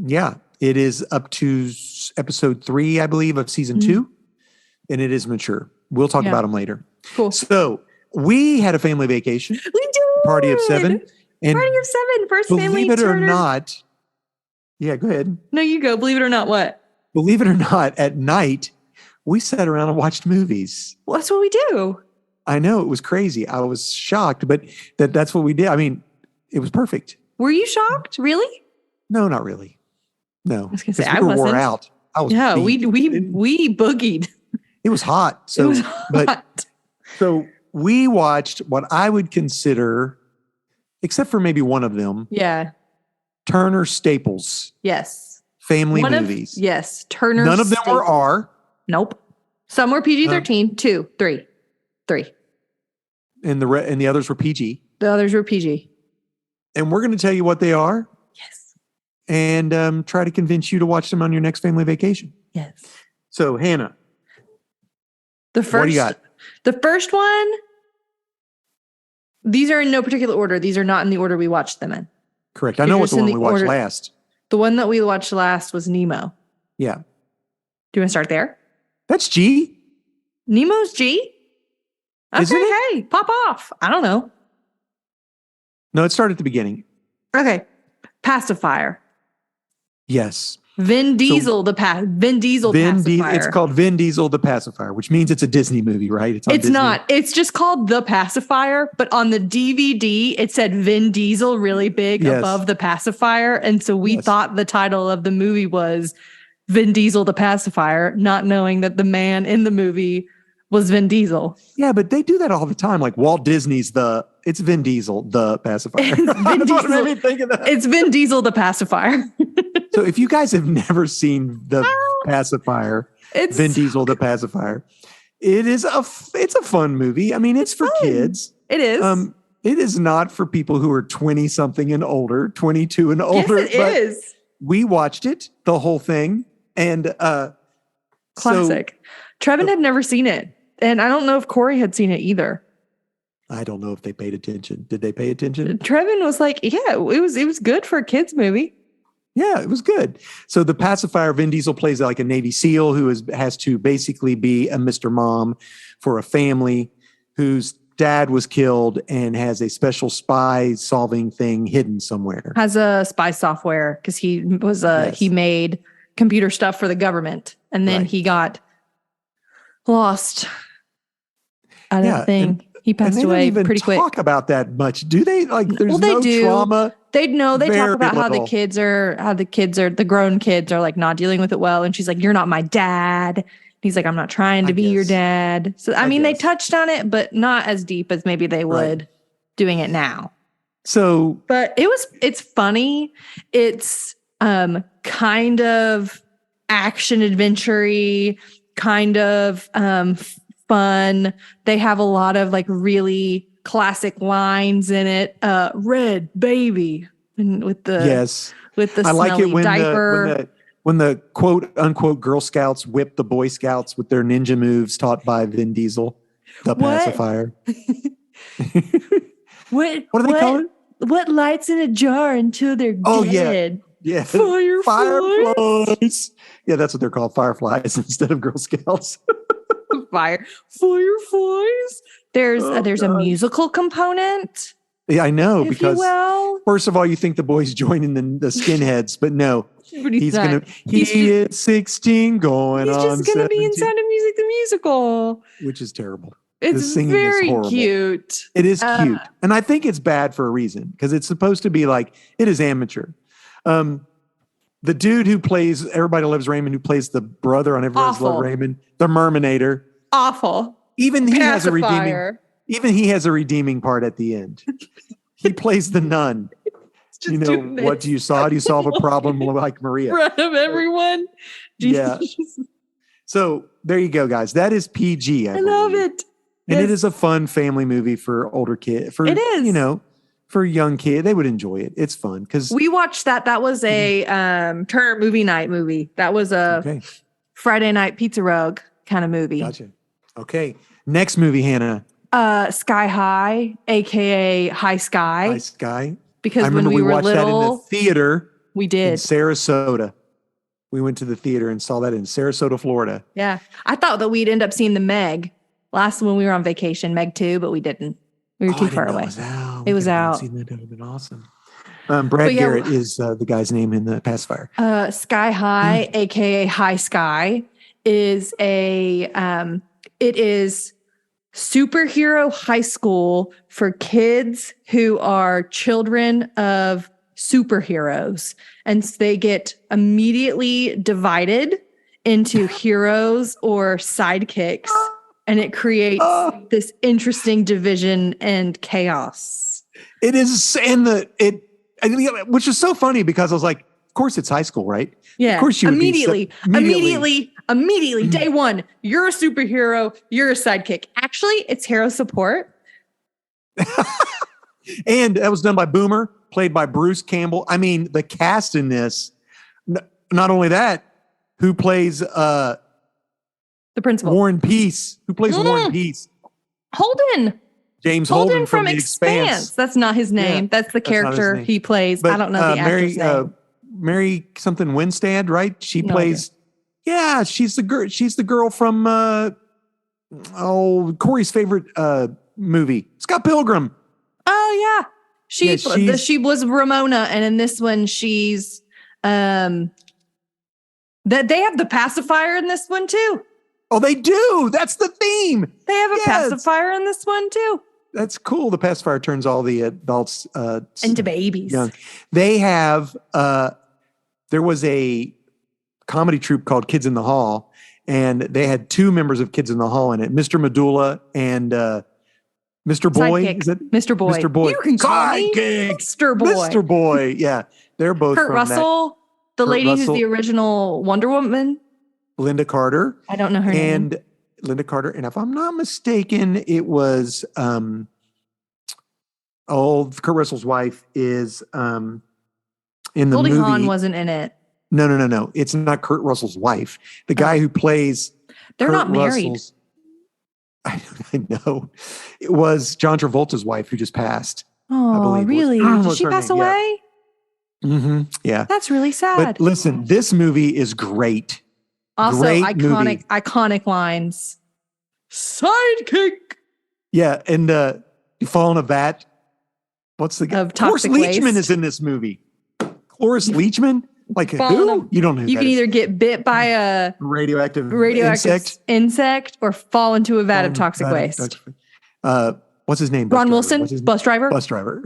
yeah, it is up to episode 3, I believe, of season 2, and it is mature. We'll talk about them later. Cool. So we had a family vacation. We did. Party of 7. And Party of 7. First family. believe it or Turner. not, yeah, go ahead. No, you go. Believe it or not, what? Believe it or not, at night, we sat around and watched movies. Well, that's what we do. I know, it was crazy. I was shocked, but that's what we did. I mean, it was perfect. Were you shocked? Really? No, not really. No. I was gonna say, 'Cause I we were wore wasn't. out. I was Yeah, beat. we boogied. It was hot. So, It was but hot. so we watched what I would consider, except for maybe one of them, Yeah. Turner Staples Yes. family movies. Yes. Turner. None of them were Staples. R, Nope. Some were PG-13. 2, 3. and the others were PG. The others were PG. And we're going to tell you what they are, Yes. and try to convince you to watch them on your next family vacation. Yes. So, Hannah, The first. what do you got? The first one. These are in no particular order. These are not in the order we watched them in. Correct. I know what just the in one the we watched order- last. The one that we watched last was Nemo. Yeah. Do you want to start there? That's G. Nemo's G? Okay, Isn't it? hey, pop off. I don't know. No, it started at the beginning. Okay. Pacifier. Yes. Vin Diesel, Vin Diesel pacifier. It's called Vin Diesel the Pacifier, which means it's a Disney movie, right? On It's Disney. not. It's just called The Pacifier, but on the DVD, it said Vin Diesel really big Yes. above the pacifier. And so we Yes. thought the title of the movie was Vin Diesel the Pacifier, not knowing that the man in the movie was Vin Diesel. Yeah, but they do that all the time. Like Walt Disney's it's Vin Diesel the Pacifier. It's Vin That's what Diesel. made me think of that. It's Vin Diesel the Pacifier. So if you guys have never seen the Pacifier, It's Vin Diesel the Pacifier, it's a fun movie. I mean, it's for fun. kids. It is. It is not for people who are 20 something and older, 22 and older. Yes, it is. We watched it, the whole thing, and Classic. Trevin had never seen it. And I don't know if Corey had seen it either. I don't know if they paid attention. Did they pay attention? Trevin was like, yeah, it was good for a kids movie. Yeah, it was good. So the pacifier, Vin Diesel plays like a Navy SEAL who has to basically be a Mr. Mom for a family whose dad was killed and has a special spy solving thing hidden somewhere. Has a spy software because he was Yes. he made computer stuff for the government, and then Right. he got lost at that thing. and- He And passed they don't away even pretty quick. talk about that much, do they? Like, there's Well, they no do. trauma. They talk Very about how the little. the grown kids are like not dealing with it well. And she's like, "You're not my dad." He's like, "I'm not trying to I be your guess. dad." So, I I mean, they guess. touched on it, but not as deep as maybe they would doing it now. So But it's funny. It's kind of action adventure-y, kind of fun. They have a lot of like really classic lines in it. Red baby, and with the yes, with the I like it smelly when diaper. when the quote unquote Girl Scouts whip the Boy Scouts with their ninja moves taught by Vin Diesel, the What? pacifier. what What do they call it? What lights in a jar until they're Oh, yeah. dead? Yeah, Fireflies. fireflies. Yeah, that's what they're called, fireflies instead of Girl Scouts. Fireflies. There's Oh, there's a God. musical component, Yeah, I know if you because will. first of all, you think the boy's joining the skinheads, but no, But he's not. he He's just- is 16 going He's on just gonna be 17, inside of Music the Musical. which is terrible. It's singing is very horrible. cute. It is Uh, cute. And I think it's bad for a reason because it's supposed to be like, it is amateur. The dude who plays Everybody Loves Raymond, who plays the brother on Everybody Awful. Loves Raymond, the Merminator, Awful. even he has a redeeming, Pacifier. Even he has a redeeming part at the end. He plays the nun. Just You know, doing what this do you saw? How do you solve a problem like in Maria? front of everyone. Yeah. Jesus. So there you go, guys. That is PG. I love believe. it. And Yes. it is a fun family movie for older kids. For It is. you know, for young kids, they would enjoy it. It's fun because We watched that. That was a Turner movie night movie. That was a okay, Friday night pizza rug kind of movie. gotcha. Okay, next movie, Hannah. Sky High, aka High Sky. High Sky. Because I remember when we were watched that in the little, theater we in did. Sarasota. We went to the theater and saw that in Sarasota, Florida. Yeah. I thought that we'd end up seeing the Meg last when we were on vacation, Meg 2, but we didn't. We were too far away. It was out. It was out. That would have been awesome. Brad Garrett is the guy's name in the pacifier. Sky High, aka High Sky, is it is superhero high school for kids who are children of superheroes. And so they get immediately divided into heroes or sidekicks. And it creates this interesting division and chaos. It is, which is so funny because I was like, of course it's high school, right? Yeah. Of course you would immediately, day one, you're a superhero, you're a sidekick. Actually, it's hero support. And that was done by Boomer, played by Bruce Campbell. I mean, the cast in this, not only that, who plays the principal. Warren Peace, who plays Warren Peace. Holden. James Holden from The Expanse. That's not his name. Yeah, that's the character he plays. But, I don't know the actor's name. Mary something Winstead, right? She No plays. Yeah, she's the girl. She's the girl from Corey's favorite movie, Scott Pilgrim. Oh yeah, she was Ramona, and in this one she's that they have the pacifier in this one too. Oh, they do. That's the theme. They have a pacifier in this one too. That's cool. The pacifier turns all the adults into babies. Young. They have. There was a comedy troupe called Kids in the Hall, and they had two members of Kids in the Hall in it, Mr. Medulla and Mr. Boy. Sidekick. Is it Mr. Boy? Mr. Boy. You can call me Sidekick. Mr. Boy. Mr. Boy. Yeah, they're both Kurt from Russell, the Kurt lady Russell. who's the original Wonder Woman. Linda Carter. I don't know her name. And Linda Carter. And if I'm not mistaken, it was Kurt Russell's wife is in the Goldie movie. Hawn wasn't in it. No. It's not Kurt Russell's wife. The guy who plays They're Kurt not married. Russell's- I know. It was John Travolta's wife who just passed. Oh, believe. really? What's Did she her pass name? Yeah. away? Mm-hmm. Yeah. That's really sad. But listen, this movie is great. Also, great iconic lines. Sidekick Yeah. And you fall in a vat. What's the guy? Of Cloris toxic Leachman waste. is in this movie. Cloris Leachman? Like fall in who? You don't know who You that can is. either get bit by a radioactive insect or fall into a vat of toxic Vat of waste. What's his name? Ron Bus driver. Wilson, What's his name? bus driver. Bus driver.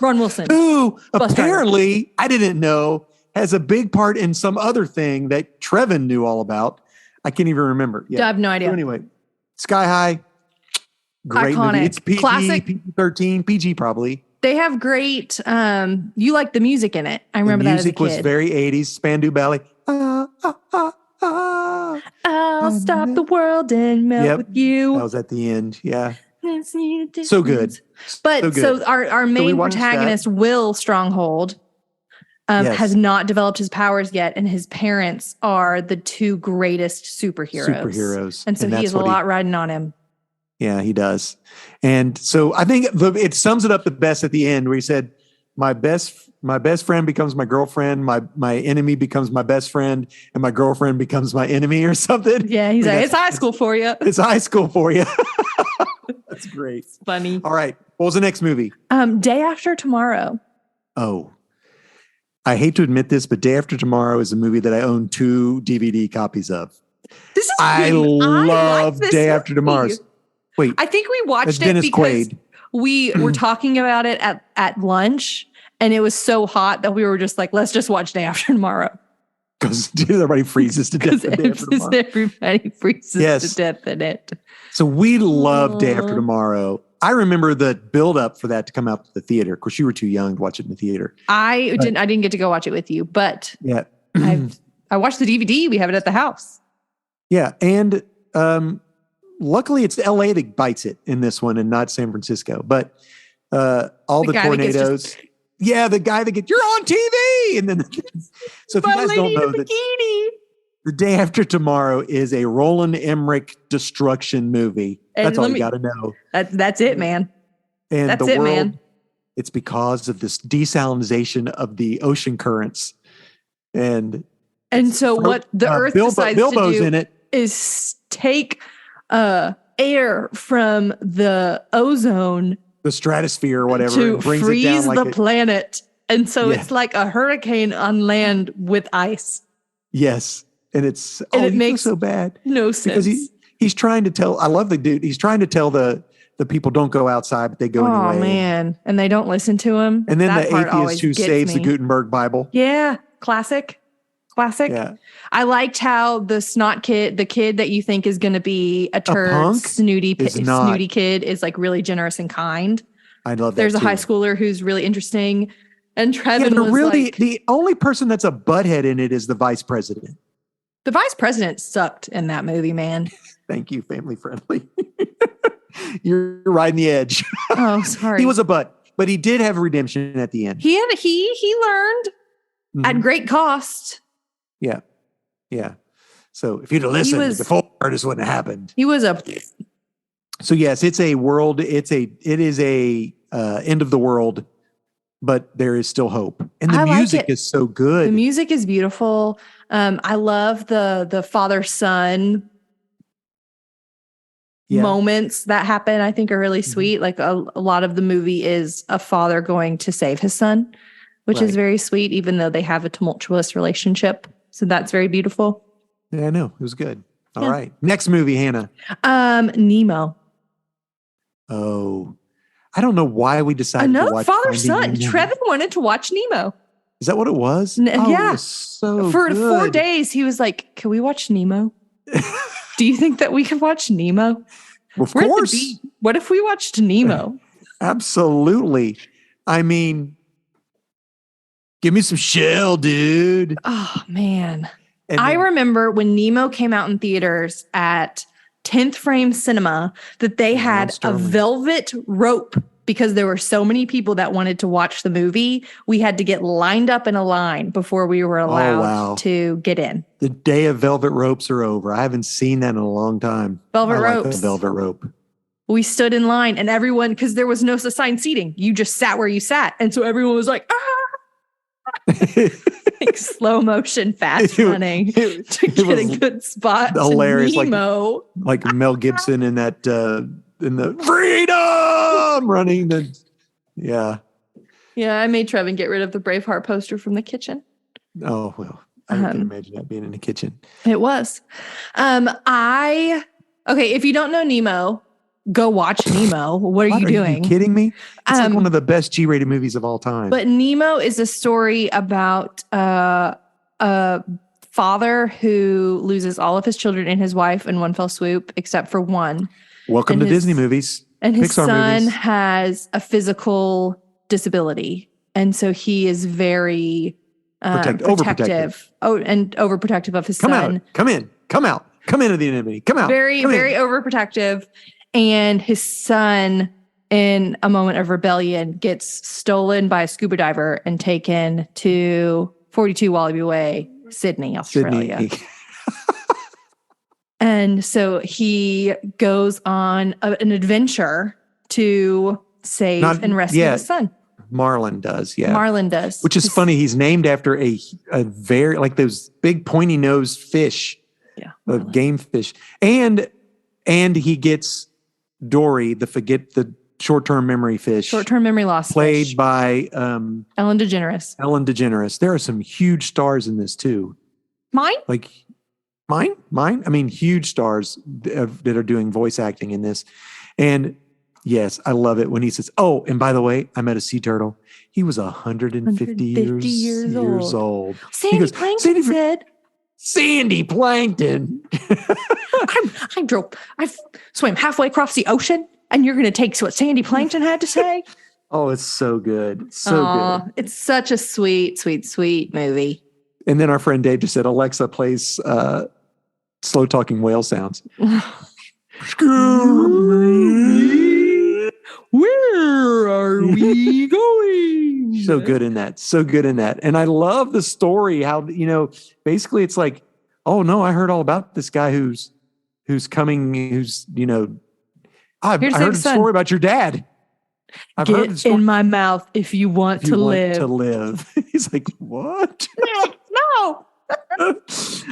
Ron Wilson. Who Bus driver. apparently, I didn't know, has a big part in some other thing that Trevin knew all about. I can't even remember. I have no idea. So anyway, Sky High, great Iconic. movie. It's PG, Classic. PG-13, PG probably. They have great. You like the music in it. I remember the that as a music kid. was very 80s, Spandau Ballet. I'll stop the world and melt with you. That was at the end. Yeah. So good. But so our main watched protagonist, Will Stronghold, has not developed his powers yet, and his parents are the two greatest superheroes. And so he has a lot riding on him. Yeah, he does. And so I think it sums it up the best at the end where he said, my best friend becomes my girlfriend, my enemy becomes my best friend, and my girlfriend becomes my enemy or something. Yeah, he's like, it's high school for you. It's high school for you. That's great. It's funny. All right. What was the next movie? Day After Tomorrow. Oh, I hate to admit this, but Day After Tomorrow is a movie that I own 2 DVD copies of. This is I love like Day After Tomorrow. Wait, I think we watched it Dennis because Quaid. we were talking about it at lunch, and it was so hot that we were just like, let's just watch Day After Tomorrow. because everybody freezes to death. Because everybody freezes to death in it. So we love Day After Tomorrow. I remember the build up for that to come out to the theater. Of course, you were too young to watch it in the theater. I didn't get to go watch it with you, but yeah, I watched the DVD. We have it at the house. Yeah, and luckily it's LA that bites it in this one and not San Francisco. But all the tornadoes. The guy that gets, you're on TV. And then, so if you guys don't know that The Day After Tomorrow is a Roland Emmerich destruction movie. That's all you got to know. That's it, man. And that's the world, man. It's because of this desalinization of the ocean currents. And so what the Earth decides Bilbo's to do in it. Is take air from the ozone, the stratosphere or whatever, to and brings freeze it down the planet. And so it's like a hurricane on land with ice. Yes. And it makes so bad. No sense. Because he's trying to tell, I love the dude. He's trying to tell the people don't go outside, but they go anyway. Oh man. And they don't listen to him. And then the atheist who saves the Gutenberg Bible. Yeah. Classic. Yeah. I liked how the snot kid, the kid that you think is going to be a turd, snooty kid, is like really generous and kind. I love that. There's a high schooler who's really interesting. And Trevin was really, like, the only person that's a butthead in it is the vice president. The vice president sucked in that movie, man. Thank you, family friendly. You're riding the edge. Oh, sorry. He was a butt, but he did have redemption at the end. He learned at great cost. Yeah. Yeah. So if you'd have listened before, this wouldn't have happened. He was a. So yes, it is a end of the world, but there is still hope. And the music is so good. The music is beautiful. I love the father-son moments that happen. I think are really sweet. Like a lot of the movie is a father going to save his son, which is very sweet, even though they have a tumultuous relationship. So that's very beautiful. Yeah, I know. It was good. All right. Next movie, Hannah. Nemo. Oh, I don't know why we decided to watch father-son. Trevin wanted to watch Nemo. Is that what it was? Yeah. It was so For good. 4 days, he was like, can we watch Nemo? Do you think that we could watch Nemo? Of course. What if we watched Nemo? Absolutely. I mean, give me some shell, dude. Oh, man. I remember when Nemo came out in theaters at 10th Frame Cinema that they had a velvet rope because there were so many people that wanted to watch the movie. We had to get lined up in a line before we were allowed to get in. The day of velvet ropes are over. I haven't seen that in a long time. Velvet ropes. Like the velvet rope. We stood in line and everyone, because there was no assigned seating. You just sat where you sat. And so everyone was like, like slow motion fast running to get a good spot. Hilarious. Nemo. Like Mel Gibson in that in the freedom running yeah. I made Trevin get rid of the Braveheart poster from the kitchen. Oh well, I can imagine that being in the kitchen. It was. If you don't know Nemo, go watch Nemo. What are you doing? Are you kidding me? It's like one of the best G-rated movies of all time. But Nemo is a story about a father who loses all of his children and his wife in one fell swoop, except for one. Welcome to Disney movies. And his Pixar son movies. has a physical disability. And so he is very protective. Oh, and overprotective of his son. Come out. Come into the anonymity. Come out. Very overprotective. And his son, in a moment of rebellion, gets stolen by a scuba diver and taken to 42 Wallaby Way, Sydney, Australia. And so he goes on an adventure to save and rescue his son. Marlin does, yeah. Marlin does. Which is funny. He's named after a very, like those big pointy nosed fish. Yeah. Game fish. And he gets Dory, the short-term memory fish. Short-term memory loss played fish. by Ellen DeGeneres. Ellen DeGeneres. There are some huge stars in this too. Mine? Like mine? I mean, huge stars that are doing voice acting in this. And Yes, I love it when he says, "Oh, and by the way, I met a sea turtle. He was 150 years old." He Sandy goes, Plankton said, Sandy Plankton. I swam halfway across the ocean, and you're going to take what Sandy Plankton had to say? Oh, it's so good. So good. It's such a sweet, sweet, sweet movie. And then our friend Dave just said, Alexa plays slow talking whale sounds. Excuse me. Where are we going? So good in that. So good in that. And I love the story, how, basically it's like, oh no, I heard all about this guy who's coming, I heard a story about your dad. I've heard the story. In my mouth if you want to live. He's like, what? No.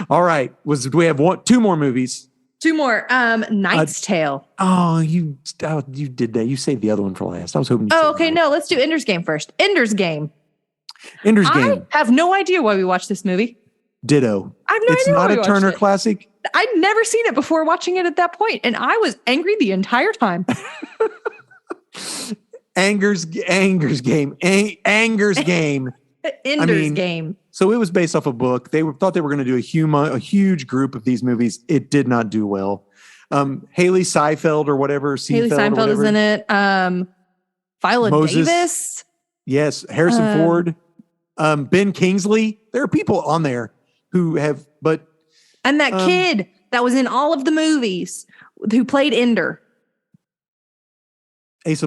All right. Do we have two more movies? Two more. Knight's Tale. Oh, you did that. You saved the other one for last. I was hoping. Okay. No, let's do Ender's Game first. Ender's Game. I have no idea why we watched this movie. Ditto. I have no idea. It's not a Turner classic. I'd never seen it before watching it at that point, and I was angry the entire time. Anger's Game. Ender's Game. So it was based off a book. They thought they were going to do a huge group of these movies. It did not do well. Haley Seinfeld or whatever. Haley Seinfeld is in it. Viola Davis. Yes. Harrison Ford. Ben Kingsley. There are people on there who have, and that kid that was in all of the movies who played Ender. He's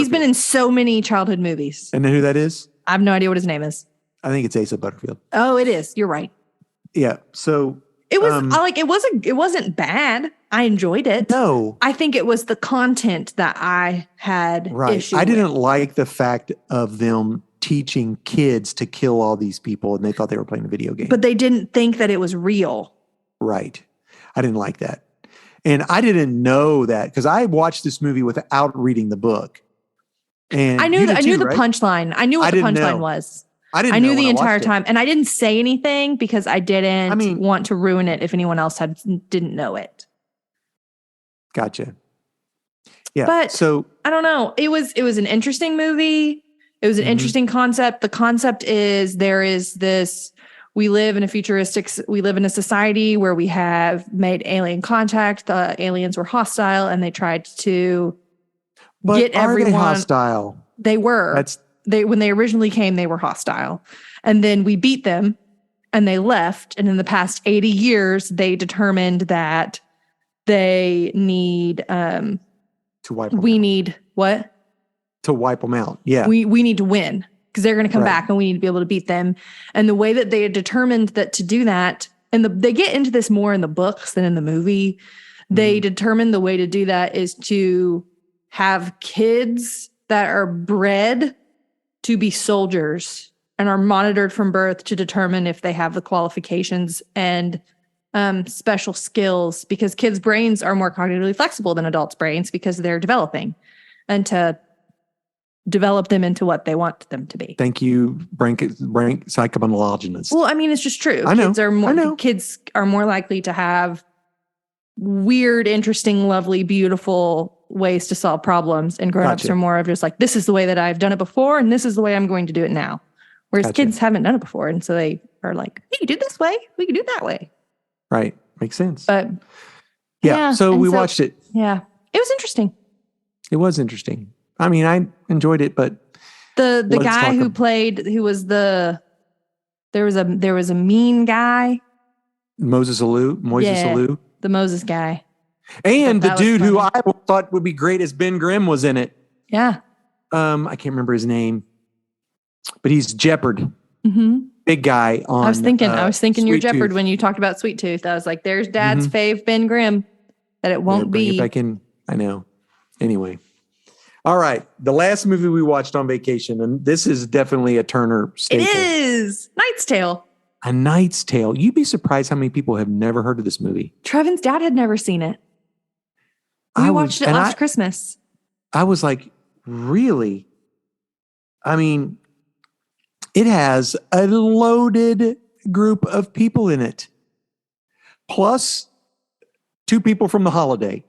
been in so many childhood movies. And then who that is? I have no idea what his name is. I think it's Asa Butterfield. Oh, it is. You're right. Yeah. So it was it wasn't bad. I enjoyed it. No. I think it was the content that I had issue I didn't with. like the fact of them teaching kids to kill all these people and they thought they were playing a video game. But they didn't think that it was real. Right. I didn't like that. And I didn't know that because I watched this movie without reading the book. And I knew the punchline. I knew what the punchline was. I knew the entire time. And I didn't say anything because I didn't want to ruin it if anyone else didn't know it. Gotcha. Yeah. But so I don't know. It was an interesting movie. It was an interesting concept. The concept is we live in a society where we have made alien contact. The aliens were hostile and they tried to get everyone. Are they hostile? They were. When they originally came, they were hostile. And then we beat them and they left. And in the past 80 years, they determined that they need to wipe them we out. Need what? To wipe them out. Yeah. We need to win because they're going to come back and we need to be able to beat them. And the way that they had determined that to do that, and they get into this more in the books than in the movie, they determined the way to do that is to have kids that are bred to be soldiers and are monitored from birth to determine if they have the qualifications and special skills, because kids' brains are more cognitively flexible than adults' brains because they're developing, and to develop them into what they want them to be. Thank you, brain psychomonologist. Well, I mean, it's just true. I know. Kids are more likely to have weird, interesting, lovely, beautiful ways to solve problems, and grown-ups are more of just like, this is the way that I've done it before and this is the way I'm going to do it now. Whereas kids haven't done it before, and so they are like, we can do this way, we can do that way. Right. Makes sense. But so we watched it. Yeah. It was interesting. It was interesting. I mean, I enjoyed it, but the guy who there was a mean guy. Moises Alou. The Moses guy. And the dude who I thought would be great as Ben Grimm was in it. Yeah. I can't remember his name, but he's Jeopard. Mm-hmm. Big guy on. I was thinking you're Jeopard Tooth. when you talked about Sweet Tooth. I was like, there's Dad's fave Ben Grimm. That it won't be. It back in. I know. Anyway. All right. The last movie we watched on vacation, and this is definitely a Turner staple. It is Knight's Tale. A Knight's Tale. You'd be surprised how many people have never heard of this movie. Trevin's dad had never seen it. We watched it last Christmas. I was like, really? I mean, it has a loaded group of people in it. Plus 2 people from The Holiday.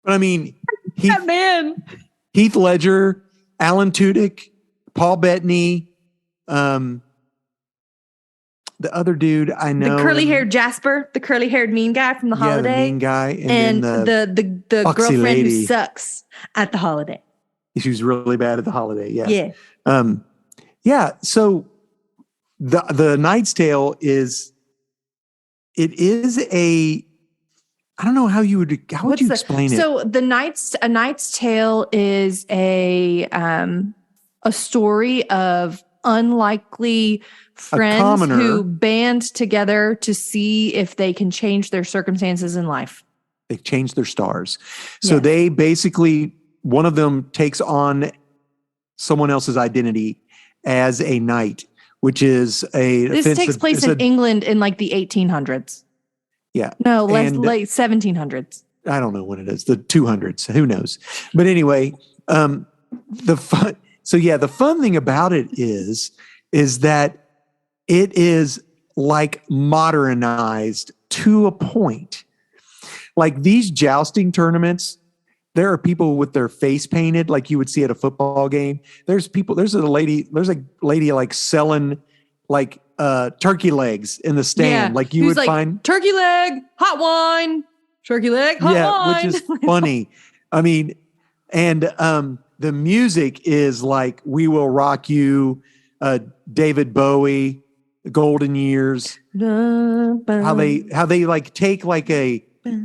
But I mean, That man. Heath Ledger, Alan Tudyk, Paul Bettany, the other dude I know, The curly-haired Jasper, the curly-haired mean guy from The Holiday. the mean guy, and then the foxy girlfriend lady who sucks at The Holiday. She was really bad at The Holiday. Yeah. Yeah. Yeah. So the Knight's Tale is a, I don't know how would you explain it? So A Knight's Tale is a story of unlikely friends who band together to see if they can change their circumstances in life. They change their stars. So they basically, one of them takes on someone else's identity as a knight, which is This takes place in England in like the 1800s. Yeah. No, late 1700s. I don't know when it is. The 200s. Who knows? But anyway, the fun thing about it is that it is like modernized to a point. Like these jousting tournaments, there are people with their face painted like you would see at a football game. There's a lady like selling like turkey legs in the stand. Like you would find turkey leg, hot wine, turkey leg, hot wine. Which is funny. I mean, and the music is like We Will Rock You, David Bowie, Golden Years. How they like take like a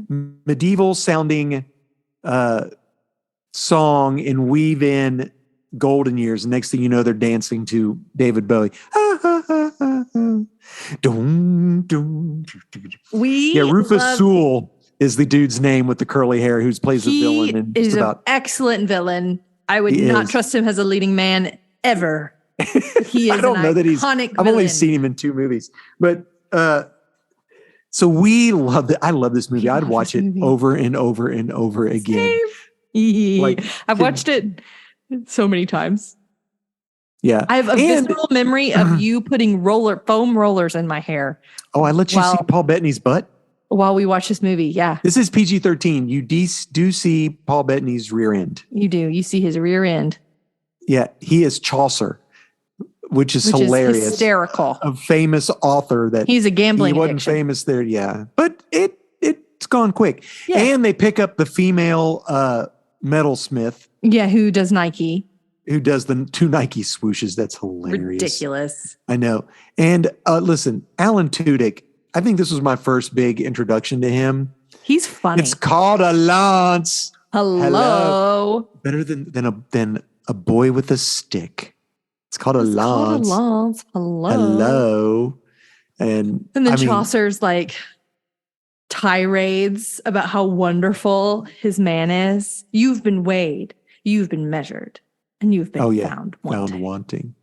medieval sounding song and weave in Golden Years. And next thing you know, they're dancing to David Bowie. Rufus Sewell is the dude's name with the curly hair who plays the villain. And is an excellent villain. I would not trust him as a leading man ever. He is I don't know that he's iconic I've only seen him in 2 movies. But so I love this movie. I'd watch it over and over and over again. Like I've watched it so many times. Yeah. I have a visceral memory of you putting foam rollers in my hair. Oh, I let you see Paul Bettany's butt? While we watch this movie, yeah. This is PG-13. You do see Paul Bettany's rear end. You do. You see his rear end. Yeah. He is Chaucer, which is hilarious. Is hysterical. A famous author that he's a gambling He wasn't addiction. famous there, yeah. But it's gone quick. Yeah. And they pick up the female metalsmith. Yeah, who does Nike. Who does the 2 Nike swooshes. That's hilarious. Ridiculous. I know. And listen, Alan Tudyk, I think this was my first big introduction to him. He's funny. It's called a lance. Hello. Better than a boy with a stick. It's called a lance. Hello. And then Chaucer's like tirades about how wonderful his man is. You've been weighed. You've been measured. And you've been found wanting.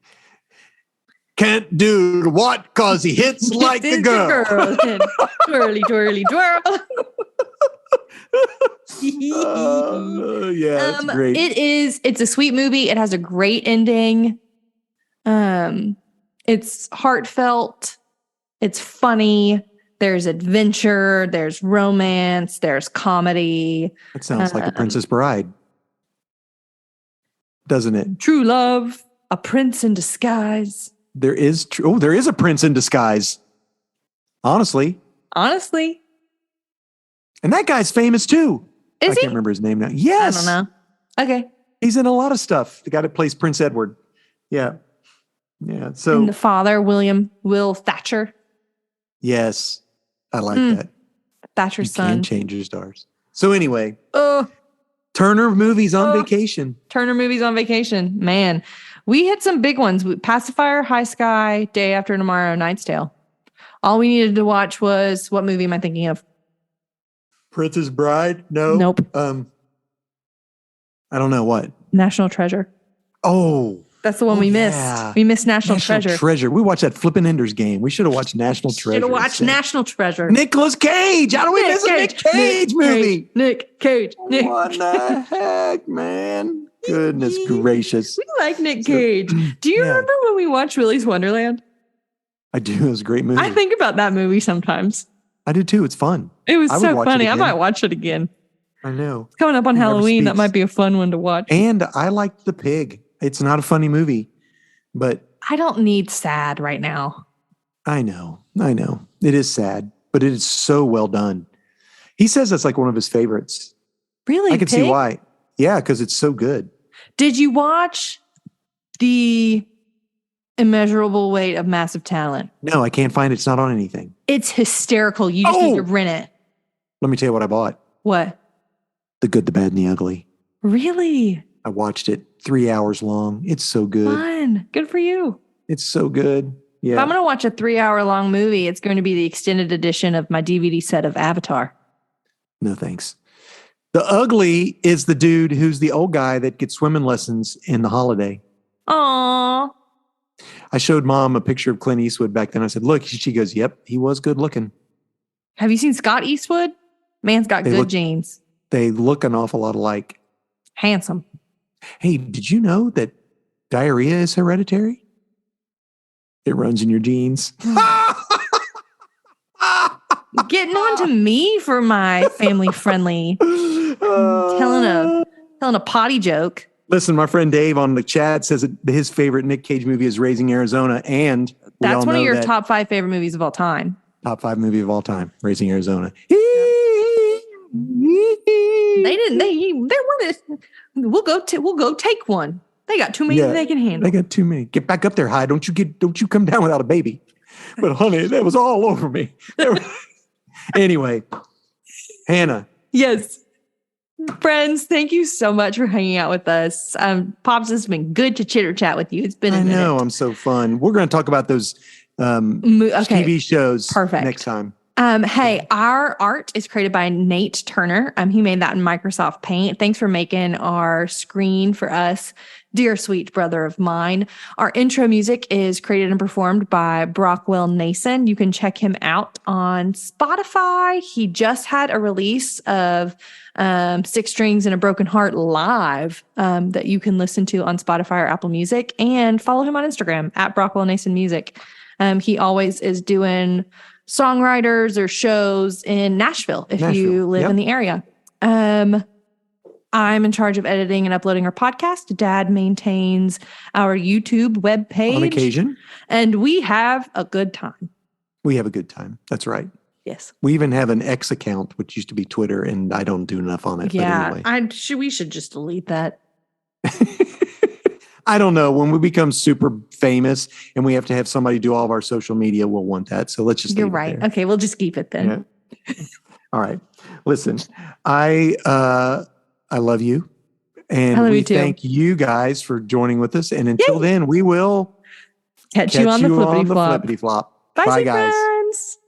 Can't do what? Cause he hits like the girl. Twirly, twirly, twirl. It's great. It's a sweet movie. It has a great ending. It's heartfelt. It's funny. There's adventure. There's romance. There's comedy. It sounds like a Princess Bride. Doesn't it? True love, a prince in disguise. There is a prince in disguise. Honestly. And that guy's famous too. I can't remember his name now. Yes. I don't know. Okay. He's in a lot of stuff. The guy that plays Prince Edward. Yeah. Yeah. So and the father, Will Thatcher. Yes. I like that. Thatcher's son. Can change your stars. So anyway. Turner Movies on Vacation. Turner Movies on Vacation. Man, we hit some big ones. Pacifier, High Sky, Day After Tomorrow, Knight's Tale. All we needed to watch was, what movie am I thinking of? Princess Bride? No. Nope. I don't know what. National Treasure. Oh. That's the one we missed. Yeah. We missed National Treasure. We watched that Flippin' Enders game. We should have watched National Treasure. Should have watched National Treasure. Nicolas Cage. How do we miss a Nick Cage movie? Nick Cage. What the heck, man? Goodness gracious. We like Nick Cage. Do you remember when we watched Willy's Wonderland? I do. It was a great movie. I think about that movie sometimes. I do too. It's fun. It was so funny. I might watch it again. I know. It's coming up on He never Halloween. That speaks. might be a fun one to watch. And I liked The Pig. It's not a funny movie, but I don't need sad right now. I know. It is sad, but it is so well done. He says that's like one of his favorites. Really? I can see Pig? why. Yeah, because it's so good. Did you watch The Immeasurable Weight of Massive Talent? No, I can't find it. It's not on anything. It's hysterical. You just need to rent it. Let me tell you what I bought. What? The Good, the Bad, and the Ugly. Really? I watched it 3 hours long. It's so good. Fun. Good for you. It's so good. Yeah. If I'm going to watch a 3-hour long movie, it's going to be the extended edition of my DVD set of Avatar. No, thanks. The Ugly is the dude who's the old guy that gets swimming lessons in The Holiday. Aww. I showed Mom a picture of Clint Eastwood back then. I said, look, she goes, yep, he was good looking. Have you seen Scott Eastwood? Man's got good genes. They look an awful lot alike. Handsome. Hey, did you know that diarrhea is hereditary? It runs in your genes. Getting on to me for my family friendly telling a potty joke. Listen, my friend Dave on the chat says that his favorite Nick Cage movie is Raising Arizona, and that's one of your top 5 favorite movies of all time. Top 5 movie of all time, Raising Arizona. They wanted. We'll go take one. They got too many they can handle. They got too many. Get back up there, High. Don't you come down without a baby. But honey, that was all over me. Anyway, Hannah. Yes. Friends, thank you so much for hanging out with us. Pops, it's been good to chitter chat with you. It's been a minute. I know, I'm so fun. We're going to talk about those TV shows next time. Hey, our art is created by Nate Turner. He made that in Microsoft Paint. Thanks for making our screen for us, dear sweet brother of mine. Our intro music is created and performed by Brockwell Nason. You can check him out on Spotify. He just had a release of 6 Strings and a Broken Heart live that you can listen to on Spotify or Apple Music, and follow him on Instagram at Brockwell Nason Music. He always is doing songwriters or shows in Nashville if you live in the area. I'm in charge of editing and uploading our podcast. Dad maintains our YouTube webpage. On occasion. And we have a good time. We have a good time. That's right. Yes. We even have an X account, which used to be Twitter, and I don't do enough on it. Yeah, but anyway. we should just delete that. I don't know. When we become super famous and we have to have somebody do all of our social media, we'll want that. So let's just. You're right. Okay, we'll just keep it then. Yeah. All right. Listen, I love you, and we thank you guys for joining with us. And until then, we will catch you on the flippity flop. Bye, Bye, guys. friends.